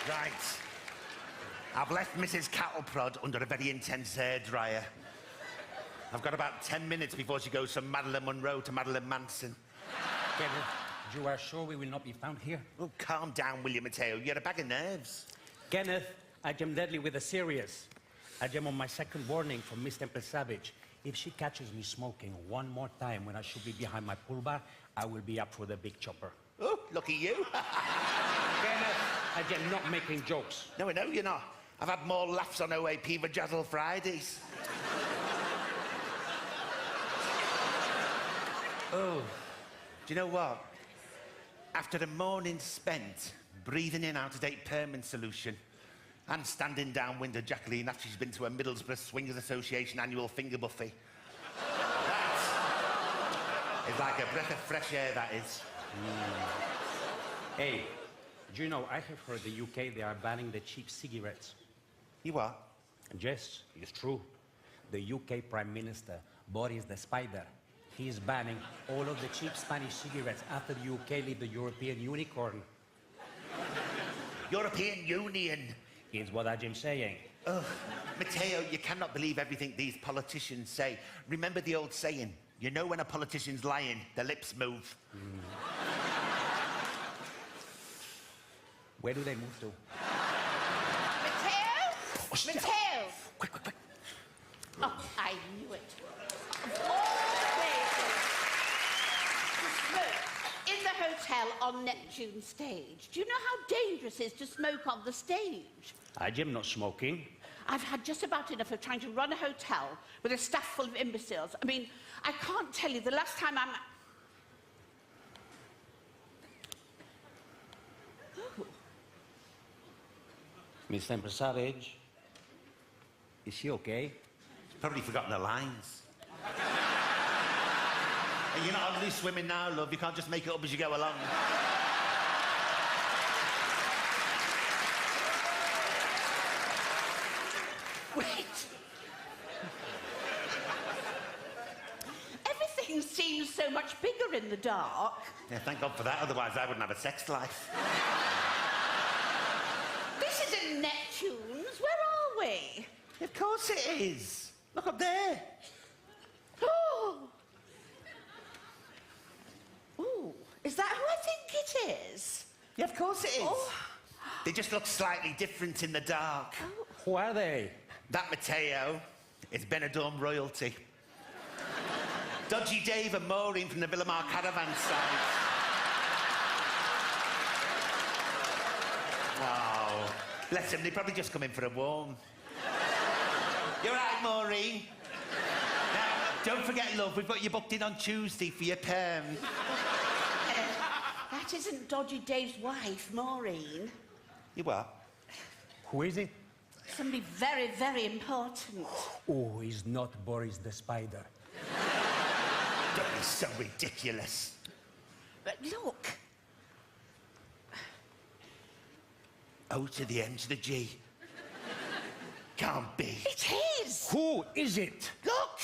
Right. I've left Mrs. Cattleprod under a very intense hair dryer. I've got about 10 minutes before she goes from Marilyn Monroe to Marilyn Manson. Kenneth, you are sure we will not be found here? Oh, calm down, William Mateo. You're a bag of nerves. Kenneth, I am deadly with a serious. I am on my second warning from Miss Temple Savage. If she catches me smoking one more time when I should be behind my pool bar, I will be up for the big chopper. Oh, lucky you. Kenneth, I am not making jokes. No, I know you're not. I've had more laughs on OAP Vajazzle Fridays. Oh, do you know what? After a morning spent breathing in out-of-date permanent solution and standing downwind Jacqueline after she's been to a Middlesbrough Swingers Association annual finger buffet, that is like a breath of fresh air, that is. Hey, do you know, I have heard the UK, they are banning the cheap cigarettes. You are? Yes, it's true. The UK Prime Minister, Boris the Spider, he is banning all of the cheap Spanish cigarettes after the UK leave the European Unicorn. European Union? Is what I'm saying. Oh, Mateo, you cannot believe everything these politicians say. Remember the old saying, you know when a politician's lying, their lips move. Where do they move to? Mateo? Mateo! Quick, quick, quick. Oh, I knew it. Of all places to smoke in the hotel on Neptune stage. Do you know how dangerous it is to smoke on the stage? I am not smoking. I've had just about enough of trying to run a hotel with a staff full of imbeciles. I mean, I can't tell you the last time I'm... Oh. Miss Temple Savage, is she okay? She's probably forgotten her lines. Hey, you're not only swimming now, love. You can't just make it up as you go along. Wait. Everything seems so much bigger in the dark. Yeah, thank God for that. Otherwise, I wouldn't have a sex life. This isn't Neptune's. Where are we? Of course it is. Look up there. Oh. Ooh, is that who I think it is? Yeah, of course it is. Oh. They just look slightly different in the dark. Oh. Who are they? That Mateo is Benidorm royalty. Dodgy Dave and Maureen from the Villamar caravan side. Oh, bless them, they probably just come in for a warm. You're right, Maureen. Now, don't forget, love, we've got you booked in on Tuesday for your perm. That isn't Dodgy Dave's wife, Maureen. You what? Who is it? Somebody very, very important. Oh, he's not Boris the Spider. Don't be so ridiculous. But look. O to the N to the G. Can't be. It is. Who is it? Look.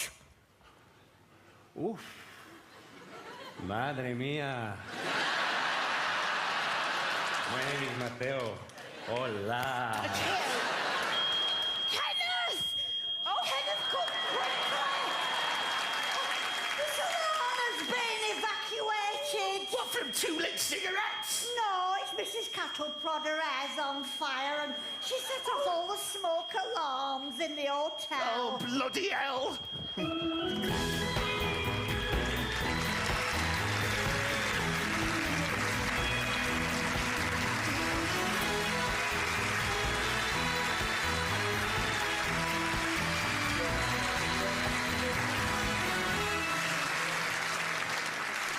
Oof. Madre mía. My name is Mateo. Hola. Mateo. Kenneth! Oh, Kenneth, come quickly! The salon has been evacuated. What, from 2 lit cigarettes? No, it's Mrs. Cattle-Prodder has on fire and she set off all the smoke alarms in the hotel. Oh, bloody hell!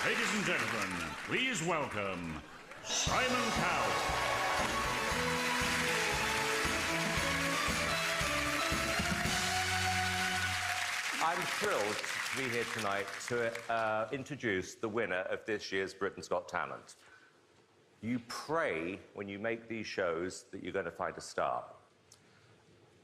Ladies and gentlemen, please welcome Simon Cowell. I'm thrilled to be here tonight to introduce the winner of this year's Britain's Got Talent. You pray when you make these shows that you're going to find a star.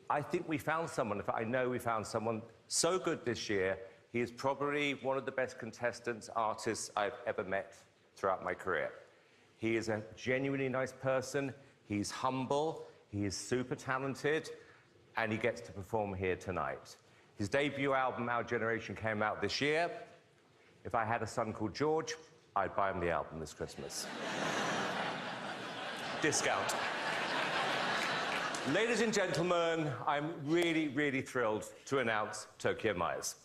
I think we found someone, in fact, I know we found someone so good this year. He is probably one of the best contestants, artists I've ever met throughout my career. He is a genuinely nice person, he's humble, he is super talented, and he gets to perform here tonight. His debut album, Our Generation, came out this year. If I had a son called George, I'd buy him the album this Christmas. Discount. Ladies and gentlemen, I'm really, really thrilled to announce Tokyo Myers.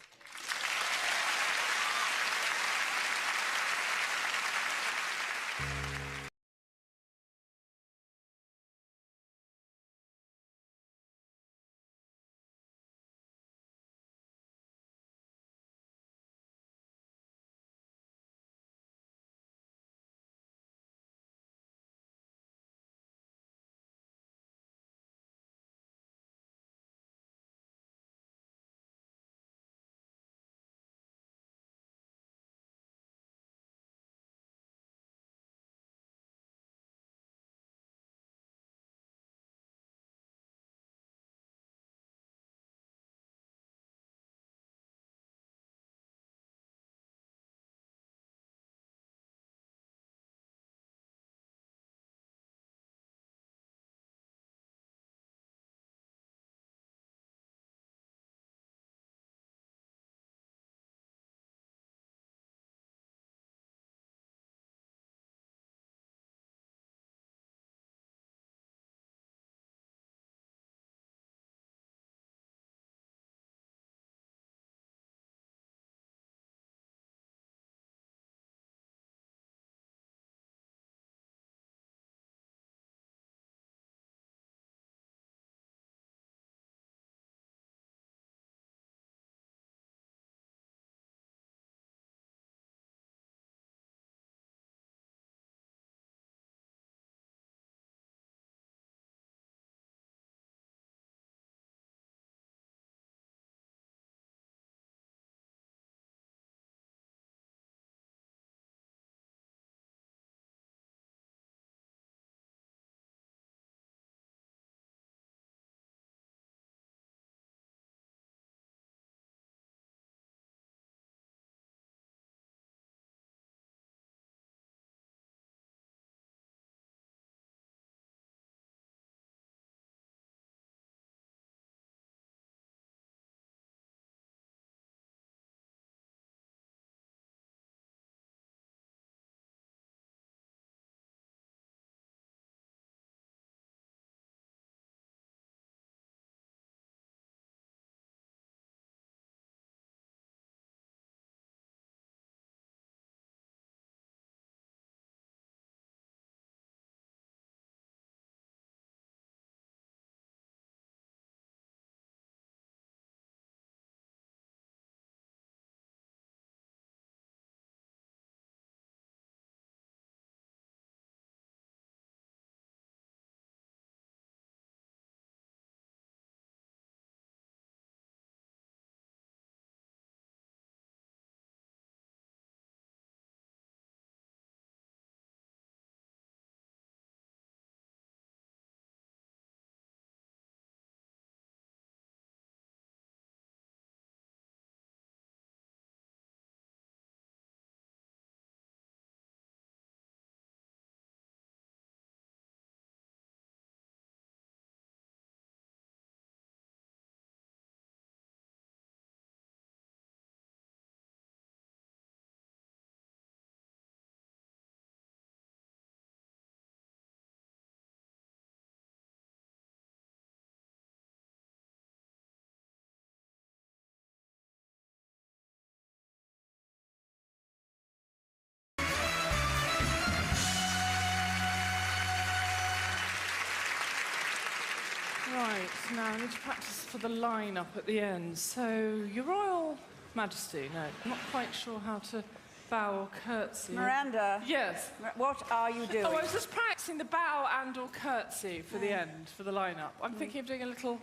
Right, now I need to practice for the line-up at the end. So, Your Royal Majesty, no, I'm not quite sure how to bow or curtsy. Miranda? Yes? What are you doing? Oh, I was just practicing the bow and or curtsy for the end, for the line-up. I'm thinking of doing a little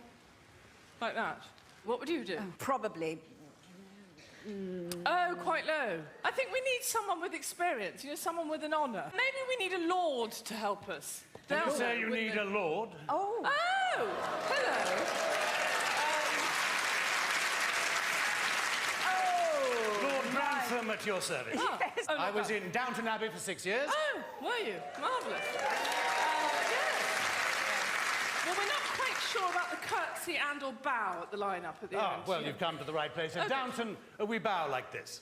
like that. What would you do? Probably Oh, quite low. I think we need someone with experience, you know, someone with an honour. Maybe we need a lord to help us. Did you say you need a lord? Oh. Oh, hello. Lord Ransom at your service. Oh. Yes. Oh, I was in Downton Abbey for 6 years. Oh, were you? Marvellous. Yes. Well, we're not quite sure about the curtsy and or bow at the line-up at the end. Well, you've come to the right place. At Downton, we bow like this.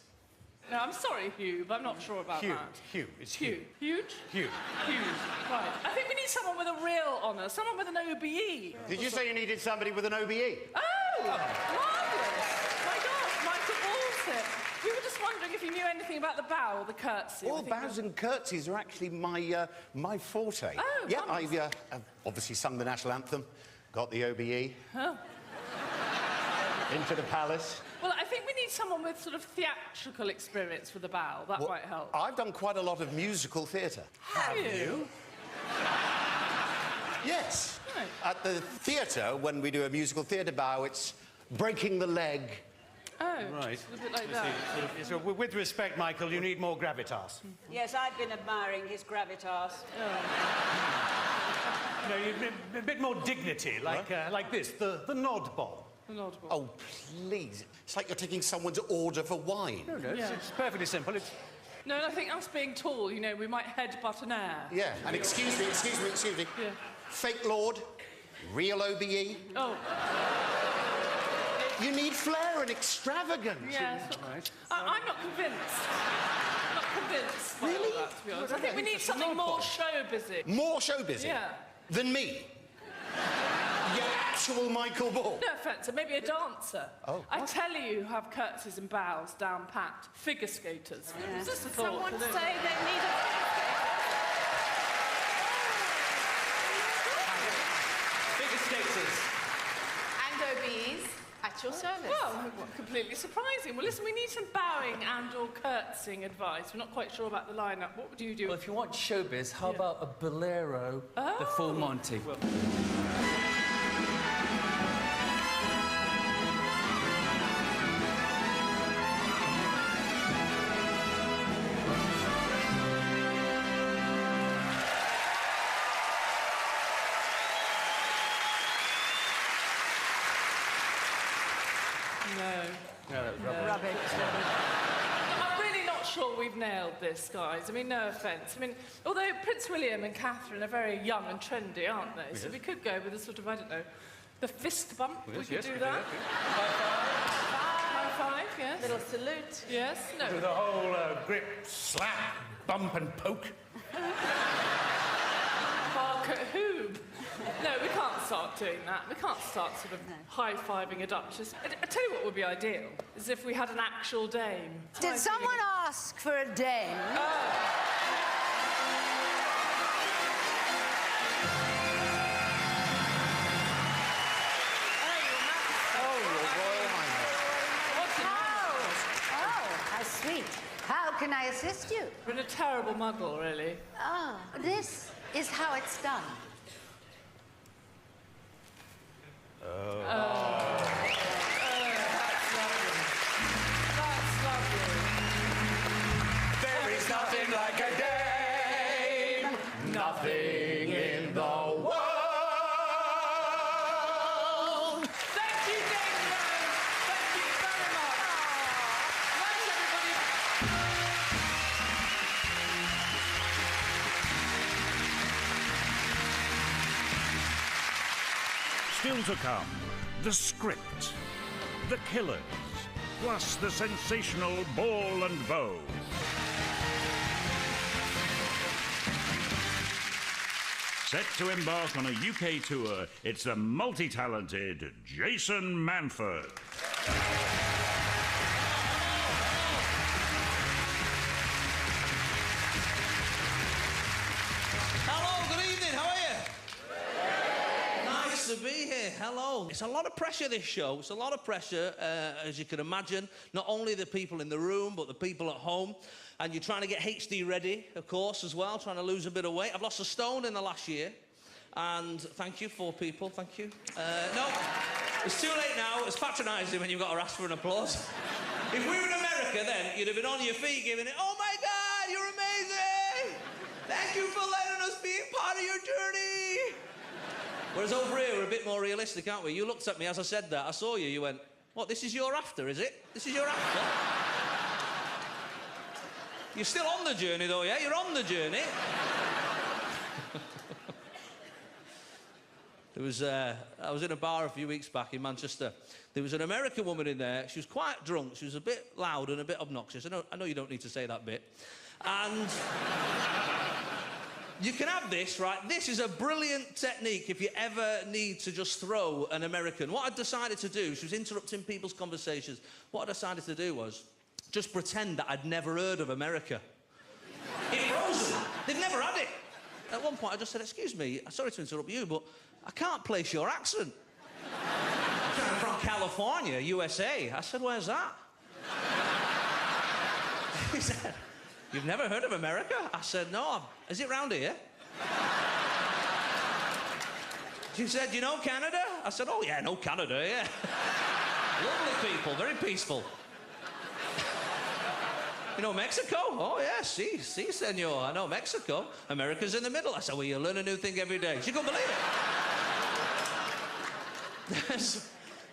No, I'm sorry, Hugh, but I'm not sure about that. Hugh. It's Hugh. Huge? Hugh. Huge. Right. I think we need someone with a real honour, someone with an OBE. Did you say you needed somebody with an OBE? Oh, marvellous. My gosh, Michael Allsip. We were just wondering if you knew anything about the bow or the curtsy. All bows and curtsies are actually my forte. Oh, yeah, I've obviously sung the national anthem, got the OBE. Oh. Into the palace. Well, I think we need someone with sort of theatrical experience for the bow. That might help. I've done quite a lot of musical theatre. Have you? Yes. Right. At the theatre, when we do a musical theatre bow, it's breaking the leg. Oh, Right. a bit like that. So, with respect, Michael, you need more gravitas. Yes, I've been admiring his gravitas. No, you need a bit more dignity, like this, the nod bob. Oh, please. It's like you're taking someone's order for wine. No, it's perfectly simple. No, and I think us being tall, you know, we might headbutt an air. Yeah, and excuse me. Yeah. Fake lord, real OBE. Oh. You need flair and extravagance. Yes. I'm not convinced. Not convinced. by all Really? that, to be honest. I think we need something more show-busy. More show busy? Yeah. Than me? The actual Michael Ball? No offence, maybe a dancer. Oh. I tell you who have curtsies and bows down pat. Figure skaters. Yeah. Just a thought. Someone to do. say they need a Figure skaters. and OBEs at your service. Well, completely surprising. Well, listen, we need some bowing and or curtsying advice. We're not quite sure about the lineup. What would you do? Well, if you want showbiz, how about a bolero, the full Monty? Rubbish. I'm really not sure we've nailed this, guys. I mean, no offence. I mean, although Prince William and Catherine are very young and trendy, aren't they? So we could go with a sort of, I don't know, the fist bump. We could do that. High five, yes. Little salute. Yes, no. With a whole grip, slap, bump and poke. Bark at whom? No, we can't start doing that. We can't start sort of high-fiving a duchess. I tell you what would be ideal, is if we had an actual dame. Did someone ask for a dame? How sweet. How can I assist you? We're in a terrible muddle, really. Oh, this is how it's done. There is nothing like a dame, nothing in the world. Thank you, Dame Rose. Thank you very much. Night, Still to come, the script, the killers, plus the sensational ball and bow. Set to embark on a UK tour, it's the multi-talented Jason Manford. Hello, good evening, how are you? Nice to be here, hello. It's a lot of pressure, this show. It's a lot of pressure, as you can imagine. Not only the people in the room, but the people at home. And you're trying to get HD ready, of course, as well, trying to lose a bit of weight. I've lost a stone in the last year. And thank you, 4 people, thank you. No, it's too late now. It's patronising when you've got to ask for an applause. If we were in America then, you'd have been on your feet giving it, oh my God, you're amazing! Thank you for letting us be part of your journey! Whereas over here, we're a bit more realistic, aren't we? You looked at me as I said that. I saw you. You went, what, this is your after, is it? This is your after? You're still on the journey, though, yeah? You're on the journey. I was in a bar a few weeks back in Manchester. There was an American woman in there. She was quite drunk. She was a bit loud and a bit obnoxious. I know you don't need to say that bit. And you can have this, right? This is a brilliant technique if you ever need to just throw an American. What I decided to do, she was interrupting people's conversations. What I decided to do was just pretend that I'd never heard of America. It froze them. They've never had it. At one point, I just said, excuse me, sorry to interrupt you, but I can't place your accent. I'm from California, USA. I said, where's that? He said, you've never heard of America? I said, no. Is it round here? She said, you know Canada? I said, oh, yeah, I know Canada, yeah. Lovely people, very peaceful. You know Mexico? Oh, yeah, si, senor. I know Mexico. America's in the middle. I said, well, you learn a new thing every day. She couldn't believe it.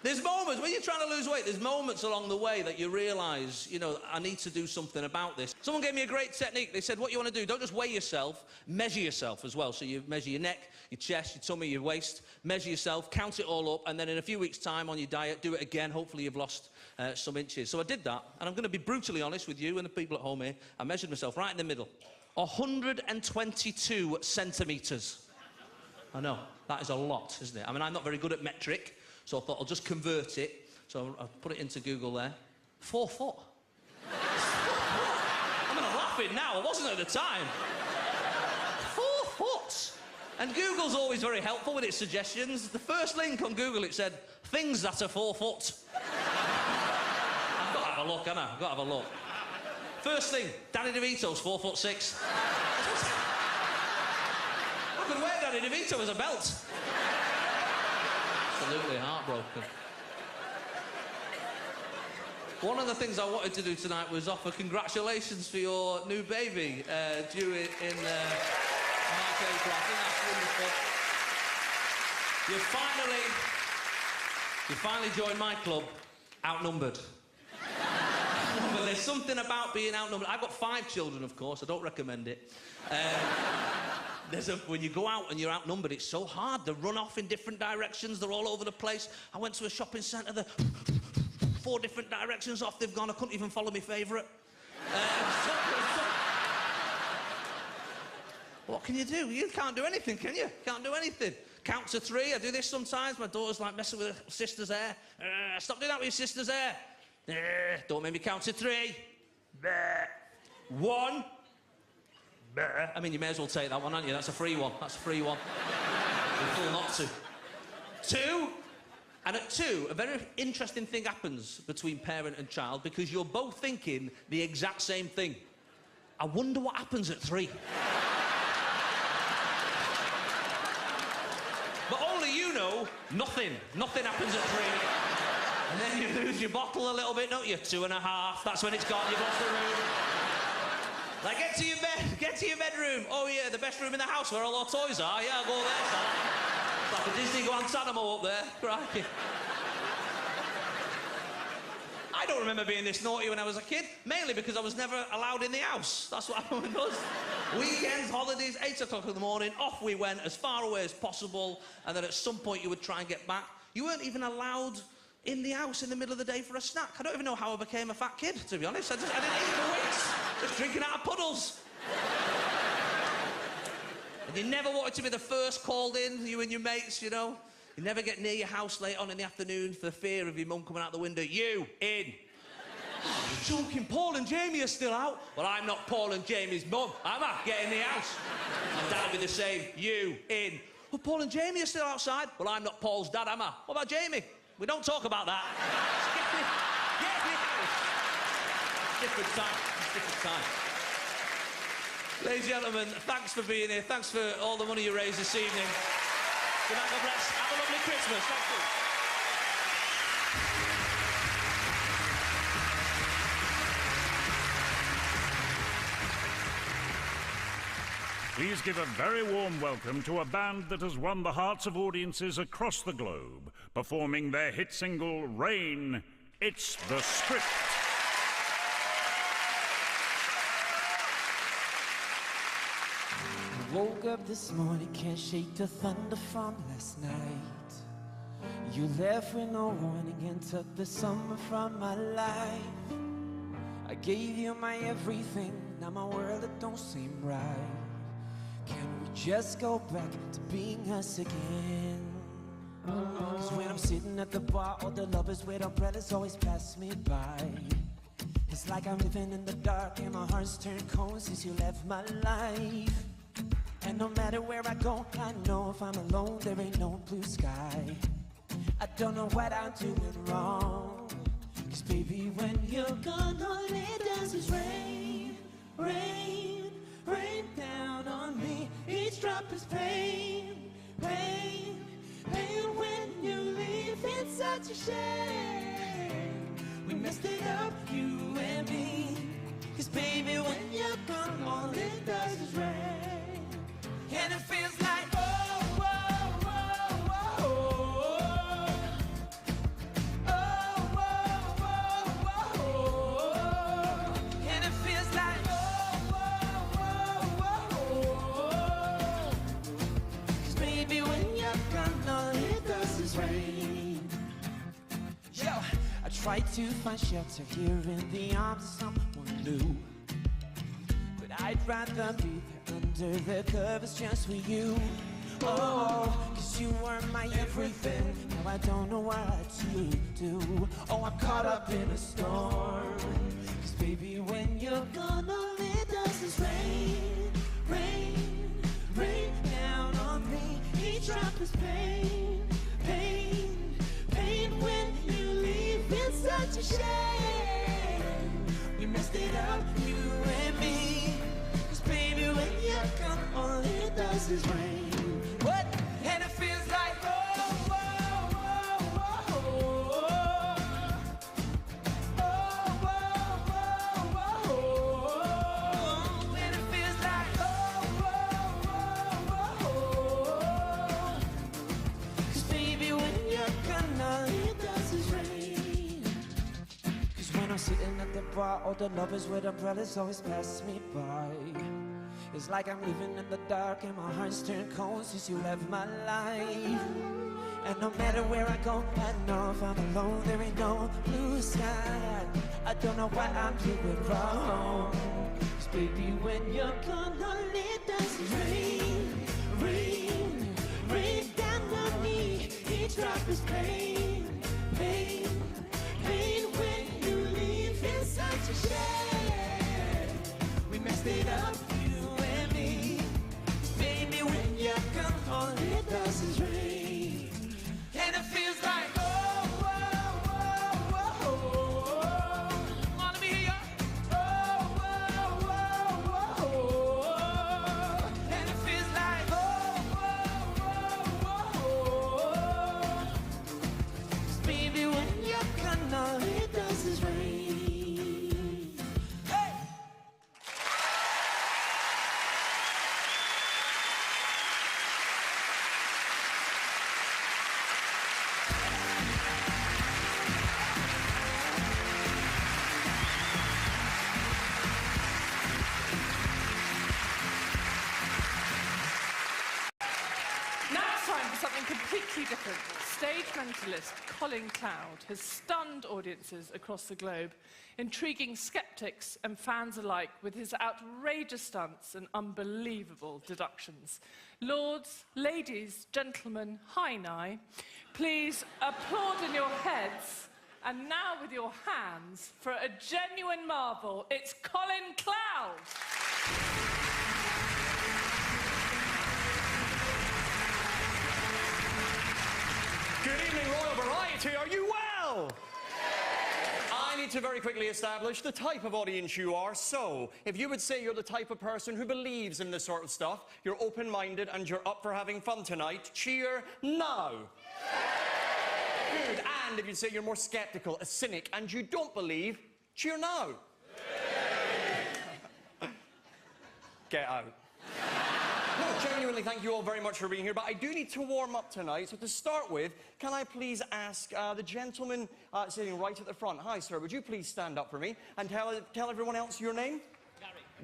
There's moments, when you're trying to lose weight, there's moments along the way that you realise, you know, I need to do something about this. Someone gave me a great technique. They said, what you want to do, don't just weigh yourself, measure yourself as well. So you measure your neck, your chest, your tummy, your waist, measure yourself, count it all up, and then in a few weeks' time on your diet, do it again. Hopefully you've lost some inches. So I did that, and I'm going to be brutally honest with you and the people at home here. I measured myself right in the middle. 122 centimetres. I know, that is a lot, isn't it? I mean, I'm not very good at metric, so I thought I'll just convert it. So I put it into Google there. 4 foot. I mean, I'm laughing now. I wasn't at the time. 4 foot. And Google's always very helpful with its suggestions. The first link on Google, it said, things that are 4 foot. I've got to have a look, haven't I? I've got to have a look. First thing, Danny DeVito's 4'6". I could wear Danny DeVito as a belt. Absolutely heartbroken. One of the things I wanted to do tonight was offer congratulations for your new baby due in March, April. I think that's wonderful. You finally joined my club, outnumbered. But there's something about being outnumbered. I've got 5 children, of course. I don't recommend it. When you go out and you're outnumbered, it's so hard. They run off in different directions. They're all over the place. I went to a shopping centre. They're 4 different directions off they've gone. I couldn't even follow my favourite. What can you do? You can't do anything, can you? Can't do anything. Count to 3. I do this sometimes. My daughter's like messing with her sister's hair. Stop doing that with your sister's hair. Don't make me count to 3. 1. I mean, you may as well take that one, aren't you? That's a free one. That's a free one. You're full not to. 2. And at 2, a very interesting thing happens between parent and child because you're both thinking the exact same thing. I wonder what happens at 3. But only you know, nothing. Nothing happens at 3. And then you lose your bottle a little bit, don't you? 2.5. That's when it's gone. You've lost the room. Like, get to your bedroom. Oh, yeah, the best room in the house where all our toys are. Yeah, I'll go there, son. It's like a Disney Guantanamo up there. Crikey. I don't remember being this naughty when I was a kid, mainly because I was never allowed in the house. That's what happened with us. Weekends, holidays, 8 o'clock in the morning, off we went as far away as possible, and then at some point you would try and get back. You weren't even allowed in the house in the middle of the day for a snack. I don't even know how I became a fat kid, to be honest. I didn't eat for weeks. Just drinking out of puddles. And you never wanted to be the first called in, you and your mates, you know. You never get near your house late on in the afternoon for fear of your mum coming out the window. You, in. Oh, you're joking, Paul and Jamie are still out. Well, I'm not Paul and Jamie's mum, am I? Get in the house. My dad would be the same. You, in. Well, Paul and Jamie are still outside. Well, I'm not Paul's dad, am I? What about Jamie? We don't talk about that. Get in the house. Different time. Different time. Ladies and gentlemen, thanks for being here. Thanks for all the money you raised this evening. Good night, God bless. Have a lovely Christmas. Thank you. Please give a very warm welcome to a band that has won the hearts of audiences across the globe, performing their hit single, Rain, It's the Script. Woke up this morning, can't shake the thunder from last night. You left with no warning and took the summer from my life. I gave you my everything, now my world it don't seem right. Can we just go back to being us again? Cause when I'm sitting at the bar, all the lovers with umbrellas always pass me by. It's like I'm living in the dark and my heart's turned cold since you left my life. And no matter where I go, I know if I'm alone, there ain't no blue sky. I don't know what I'm doing wrong. Cause baby, when you're gone, all it does is rain, rain, rain down on me. Each drop is pain, pain, pain. When you leave, it's such a shame. We messed it up, you and me. Cause baby, when you're gone, all it does is rain. And it feels like, oh, oh, oh, oh, oh. Oh, oh, oh, oh, oh. And it feels like, oh, oh, oh, oh, oh. Cause baby, when you're gone, all it does is rain. Yo, I tried to find shelter here in the arms of someone new, but I'd rather be there under the covers just with you. Oh, cause you were my everything. Now I don't know what to do. Oh, I'm caught up in a storm. Cause baby, when you're gone, all it does is rain, rain, rain down on me. Each drop is pain, pain, pain. When you leave, it's such a shame. We messed it up, you and me. Baby, when you're gone, all it does is rain. What? And it feels like, oh, oh, oh, oh, oh. Oh, oh, oh, oh. And it feels like, oh, oh, oh, oh. Cause baby, when you're gone, all it does is rain. Cause when I'm sitting at the bar, all the lovers with umbrellas always pass me by. It's like I'm living in the dark and my heart's turned cold since you left my life. And no matter where I go, I know if I'm alone, there ain't no blue sky. I don't know what I'm doing wrong. Cause baby, when you're gone, all it does is rain, rain, rain down on me. Each drop is pain, pain, pain. When you leave, it's such a shame. We messed it up. All it does is rain. And it feels like, oh, oh, oh, oh, oh. Wanna be here? Oh, oh, oh, oh, oh. And it feels like, oh, oh, oh, oh, oh. Cause baby, when you're gone, all it does is rain. Hey! Completely different. Stage mentalist Colin Cloud has stunned audiences across the globe, intriguing skeptics and fans alike with his outrageous stunts and unbelievable deductions. Lords, ladies, gentlemen, hi-ni, please applaud in your heads and now with your hands for a genuine marvel, it's Colin Cloud. Good evening, Royal Variety. Are you well? I need to very quickly establish the type of audience you are. So, if you would say you're the type of person who believes in this sort of stuff, you're open-minded and you're up for having fun tonight, cheer now. Good. And if you'd say you're more skeptical, a cynic, and you don't believe, cheer now. Get out. genuinely thank you all very much for being here, but I do need to warm up tonight. So to start with, can I please ask the gentleman sitting right at the front? Hi, sir. Would you please stand up for me and tell everyone else your name?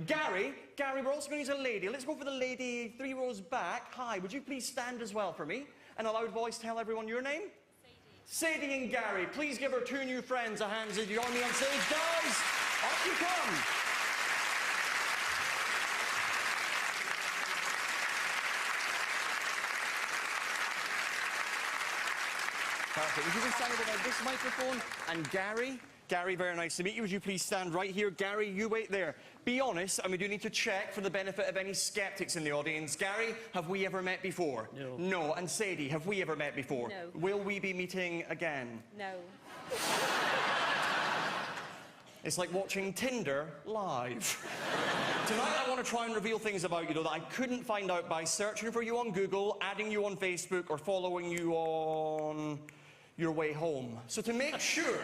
Gary. Gary, we're also going to use a lady. Let's go for the lady 3 rows back. Hi, would you please stand as well for me? And a loud voice tell everyone your name? Sadie and Gary. Please give our 2 new friends a hand as you join me on stage. Guys, off you come. Perfect. Would you just stand over by this microphone? And Gary, very nice to meet you. Would you please stand right here? Gary, you wait there. Be honest, and we do need to check for the benefit of any skeptics in the audience. Gary, have we ever met before? No. No. And Sadie, have we ever met before? No. Will we be meeting again? No. It's like watching Tinder live. Tonight I want to try and reveal things about you, though, that I couldn't find out by searching for you on Google, adding you on Facebook, or following you on your way home. So to make sure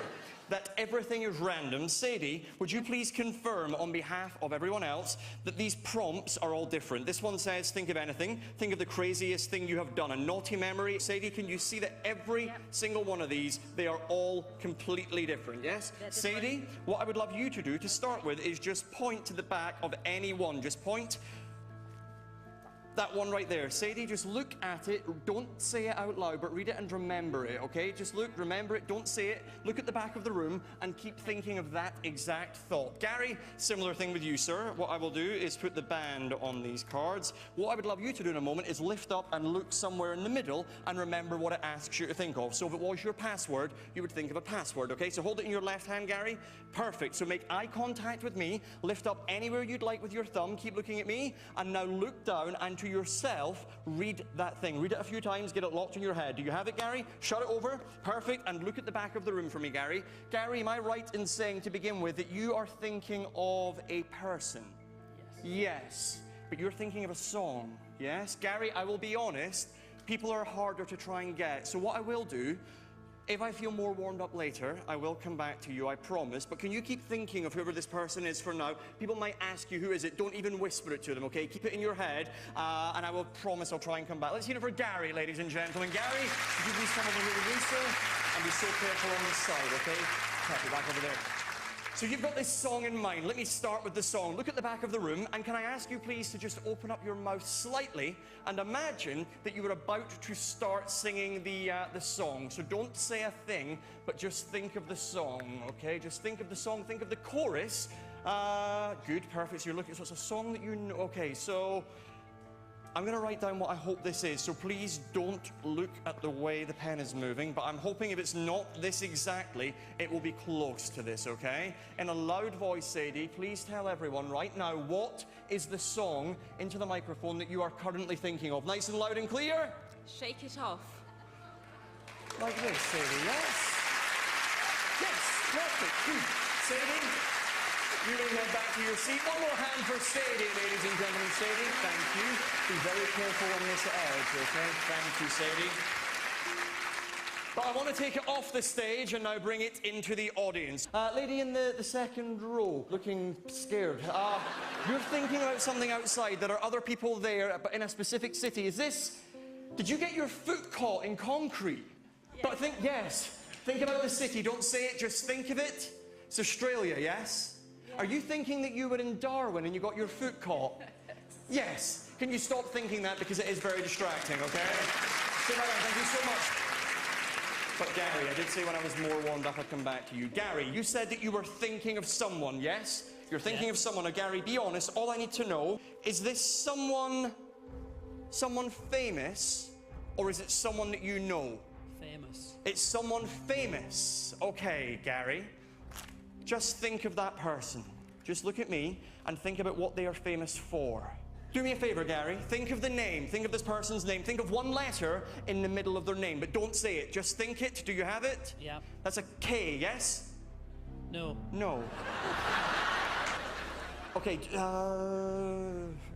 that everything is random, Sadie, would you please confirm on behalf of everyone else that these prompts are all different? This one says, think of anything. Think of the craziest thing you have done. A naughty memory. Sadie, can you see that every single one of these, they are all completely different, yes? Sadie, what I would love you to do to start with is just point to the back of any one. Just point. That one right there. Sadie, just look at it. Don't say it out loud, but read it and remember it, okay? Just look, remember it, don't say it. Look at the back of the room and keep thinking of that exact thought. Gary, similar thing with you, sir. What I will do is put the band on these cards. What I would love you to do in a moment is lift up and look somewhere in the middle and remember what it asks you to think of. So if it was your password, you would think of a password, okay? So hold it in your left hand, Gary. Perfect. So make eye contact with me. Lift up anywhere you'd like with your thumb. Keep looking at me. And now look down and to yourself, read that thing. Read it a few times, get it locked in your head. Do you have it, Gary? Shut it over. Perfect. And look at the back of the room for me, Gary. Gary, am I right in saying, to begin with, that you are thinking of a person? Yes. But you're thinking of a song, yes? Gary, I will be honest, people are harder to try and get. So what I will do, if I feel more warmed up later, I will come back to you, I promise. But can you keep thinking of whoever this person is for now? People might ask you, who is it? Don't even whisper it to them, okay? Keep it in your head, and I will promise I'll try and come back. Let's hear it for Gary, ladies and gentlemen. Gary, would you please come over here with me, sir? And be so careful on this side, okay? Perfect, back over there. So you've got this song in mind. Let me start with the song. Look at the back of the room, and can I ask you please to just open up your mouth slightly and imagine that you were about to start singing the song. So don't say a thing, but just think of the song, okay? Just think of the song, think of the chorus. Good, perfect. So you're looking, so it's a song that you know. Okay, so I'm going to write down what I hope this is, so please don't look at the way the pen is moving, but I'm hoping if it's not this exactly, it will be close to this, okay? In a loud voice, Sadie, please tell everyone right now what is the song into the microphone that you are currently thinking of. Nice and loud and clear? Shake it off. Like this, Sadie, yes? Yes, perfect, good. Sadie? You may head back to your seat. One more hand for Sadie, ladies and gentlemen. Sadie, thank you. Be very careful on this edge, okay? Thank you, Sadie. But I want to take it off the stage and now bring it into the audience. Lady in the second row, looking scared. You're thinking about something outside. There are other people there, but in a specific city. Is this... Did you get your foot caught in concrete? Yes. But yes. Think about the city. Don't say it, just think of it. It's Australia, yes? Are you thinking that you were in Darwin and you got your foot caught? Yes. Can you stop thinking that, because it is very distracting, okay? Sit right down, thank you so much. But Gary, I did say when I was more warmed up I'd come back to you. Gary, you said that you were thinking of someone, yes? You're thinking of someone. Now, Gary, be honest, all I need to know, is this someone famous, or is it someone that you know? Famous. It's someone famous. Okay, Gary. Just think of that person. Just look at me and think about what they are famous for. Do me a favor, Gary. Think of the name. Think of this person's name. Think of one letter in the middle of their name, but don't say it. Just think it. Do you have it? Yeah. That's a K, yes? No. No. Okay,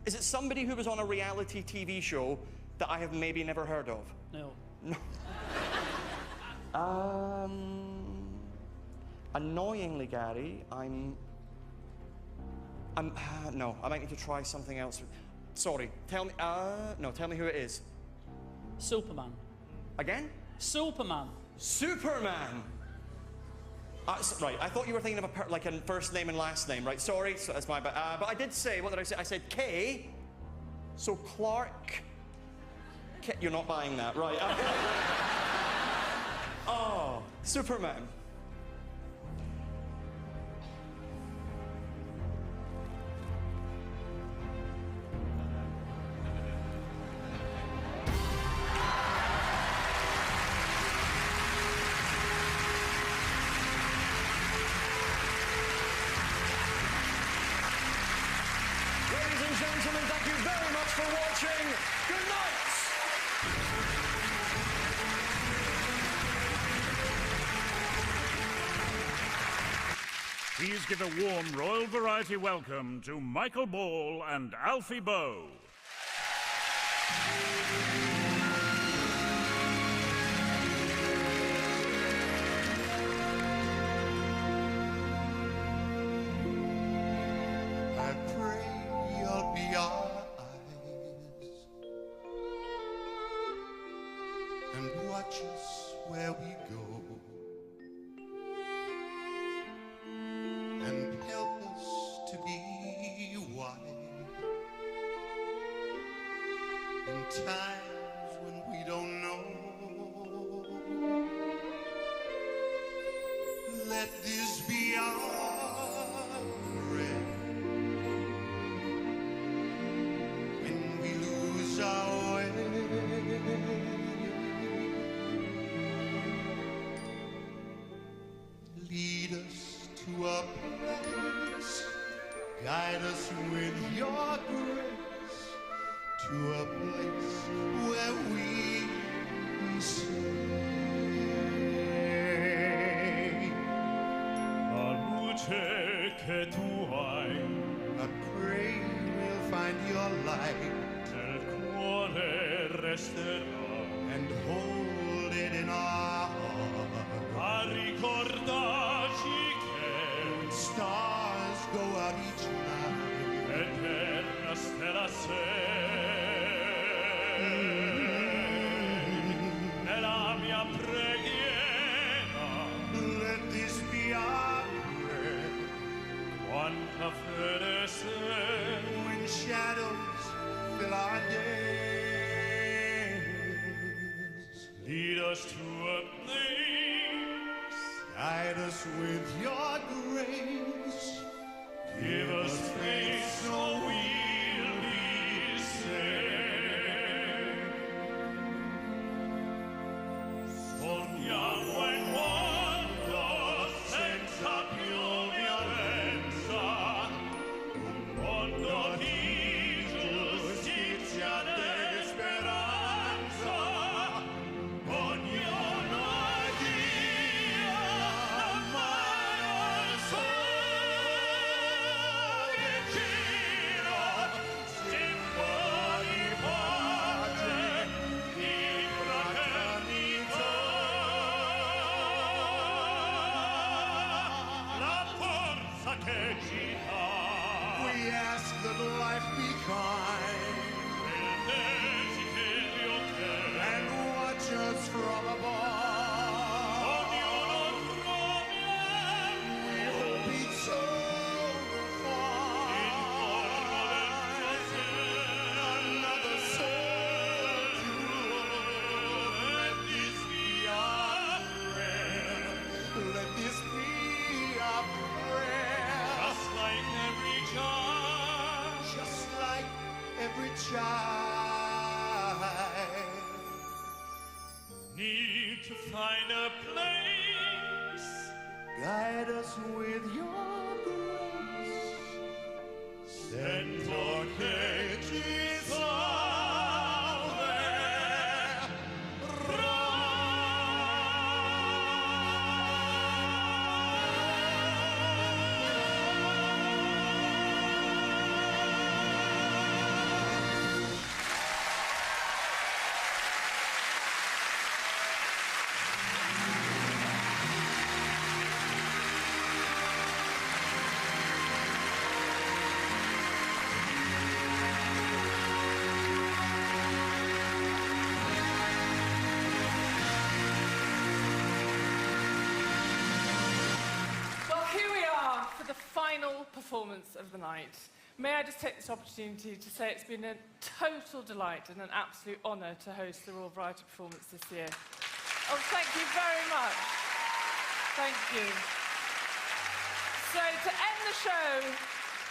is it somebody who was on a reality TV show that I have maybe never heard of? No. No. Annoyingly, Gary, no, I might need to try something else. Sorry, tell me, no, tell me who it is. Superman. Again? Superman. Superman! Right, I thought you were thinking of like a first name and last name, right? Sorry, so that's my bad. But I did say, what did I say? I said K, so Clark. You're not buying that, right? Oh, Superman. Ladies and gentlemen, thank you very much for watching. Good night! Please give a warm Royal Variety welcome to Michael Ball and Alfie Bow. I pray you'll be our eyes and watch us where we go and help us to be wise in times when we don't know. Let this be our prayer when we lose our way. Lead us to a place, guide us with your grace, to a place where we say, La luce che tu hai, I pray we'll find your light, nel cuore resterà, and hold it in our heart. a ricordarci che Stars go out each night, eterna stella sei. Nella mia preghiera, let this be our prayer. quanta fede sei. When shadows fill our days, Lead us to a place, guide us with your grace, give us faith so we'll be saved. Sogniamo in mondo senza più violenza, un mondo di giustizia e speranza. Ognuno dia la mano al sole vicino, simbolo di pace, di fraternità. La forza che ci dà, we ask that life be kind il desiderio che and watch us from above. ognuno trova We'll be so far. Another soul to love. Let this be our prayer. Let this be our prayer. just like every child. Just like every child. Need to find a place, Guide us with your grace. sento che ci salve. performance of the night. May I just take this opportunity to say it's been a total delight and an absolute honour to host the Royal Variety Performance this year. Oh, thank you very much. Thank you. So, to end the show,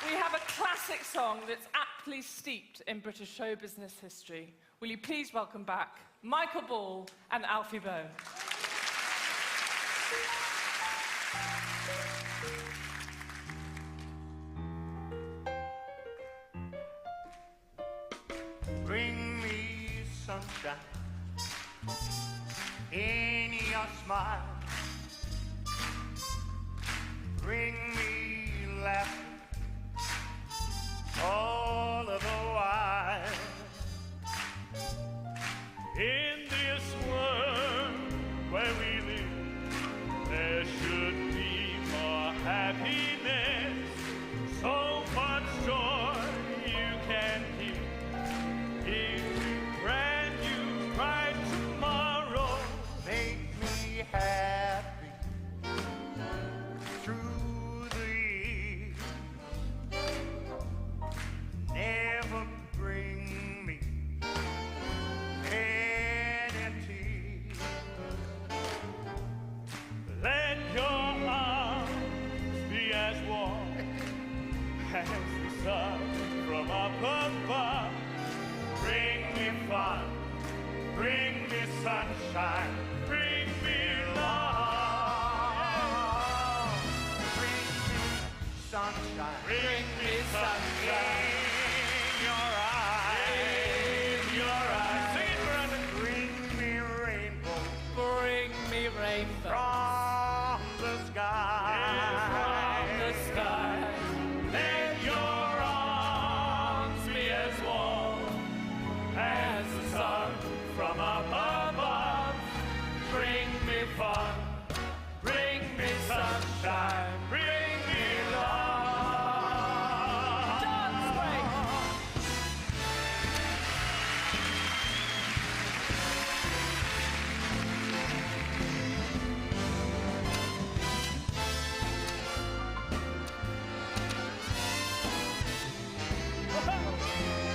we have a classic song that's aptly steeped in British show business history. Will you please welcome back Michael Ball and Alfie Boe. Bring me sunshine in your smile. Bring me laughter all of the while. In this world where we live, there should be more happiness, so much joy you can give. If we grant you bright tomorrow, make me happy through the years. Never bring me any tears. Let your arms be as warm as the sun from up above. Bring me fun, bring me sunshine, bring me love. Bring me sunshine, bring me sunshine in your eyes, in your eyes. Sing it, Miranda. Bring me rainbow, bring me rainbow from the sky, from the sky. Let your arms be as warm as the sun from up above. Bring me fun, bring me sunshine, bring me love. Dance break.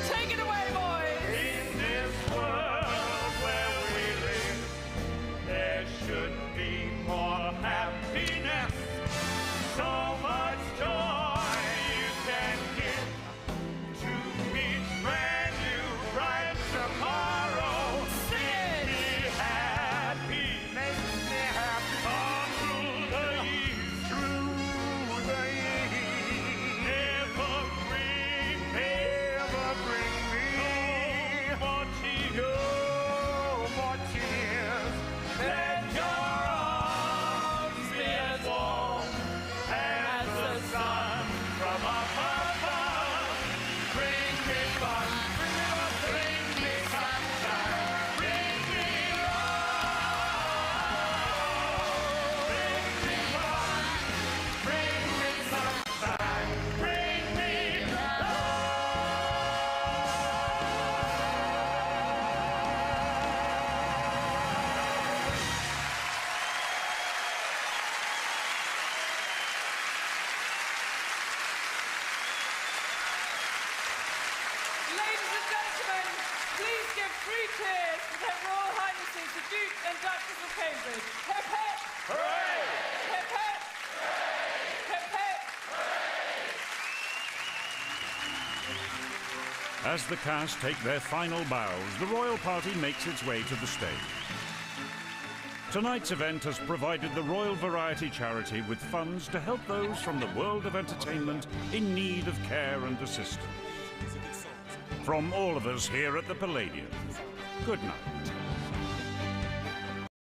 Take it away, boys. In this world where we live, there should be more happiness, so much joy you can give to each brand new bright tomorrow. Make me happy, make me happy all through the years, through the years. Never bring me no more tears, no more tears. Let your arms be as warm as the sun from up above. Bring me fun, bring me sunshine, bring me love. Bring me fun, bring me sunshine, bring me love. Ladies and gentlemen, please give 3 cheers for their Royal Highnesses, the Duke and Duchess of Cambridge. Hip hip! Hooray! Hip hip! Hip hip! As the cast take their final bows, the royal party makes its way to the stage. Tonight's event has provided the Royal Variety Charity with funds to help those from the world of entertainment in need of care and assistance. From all of us here at the Palladium, good night.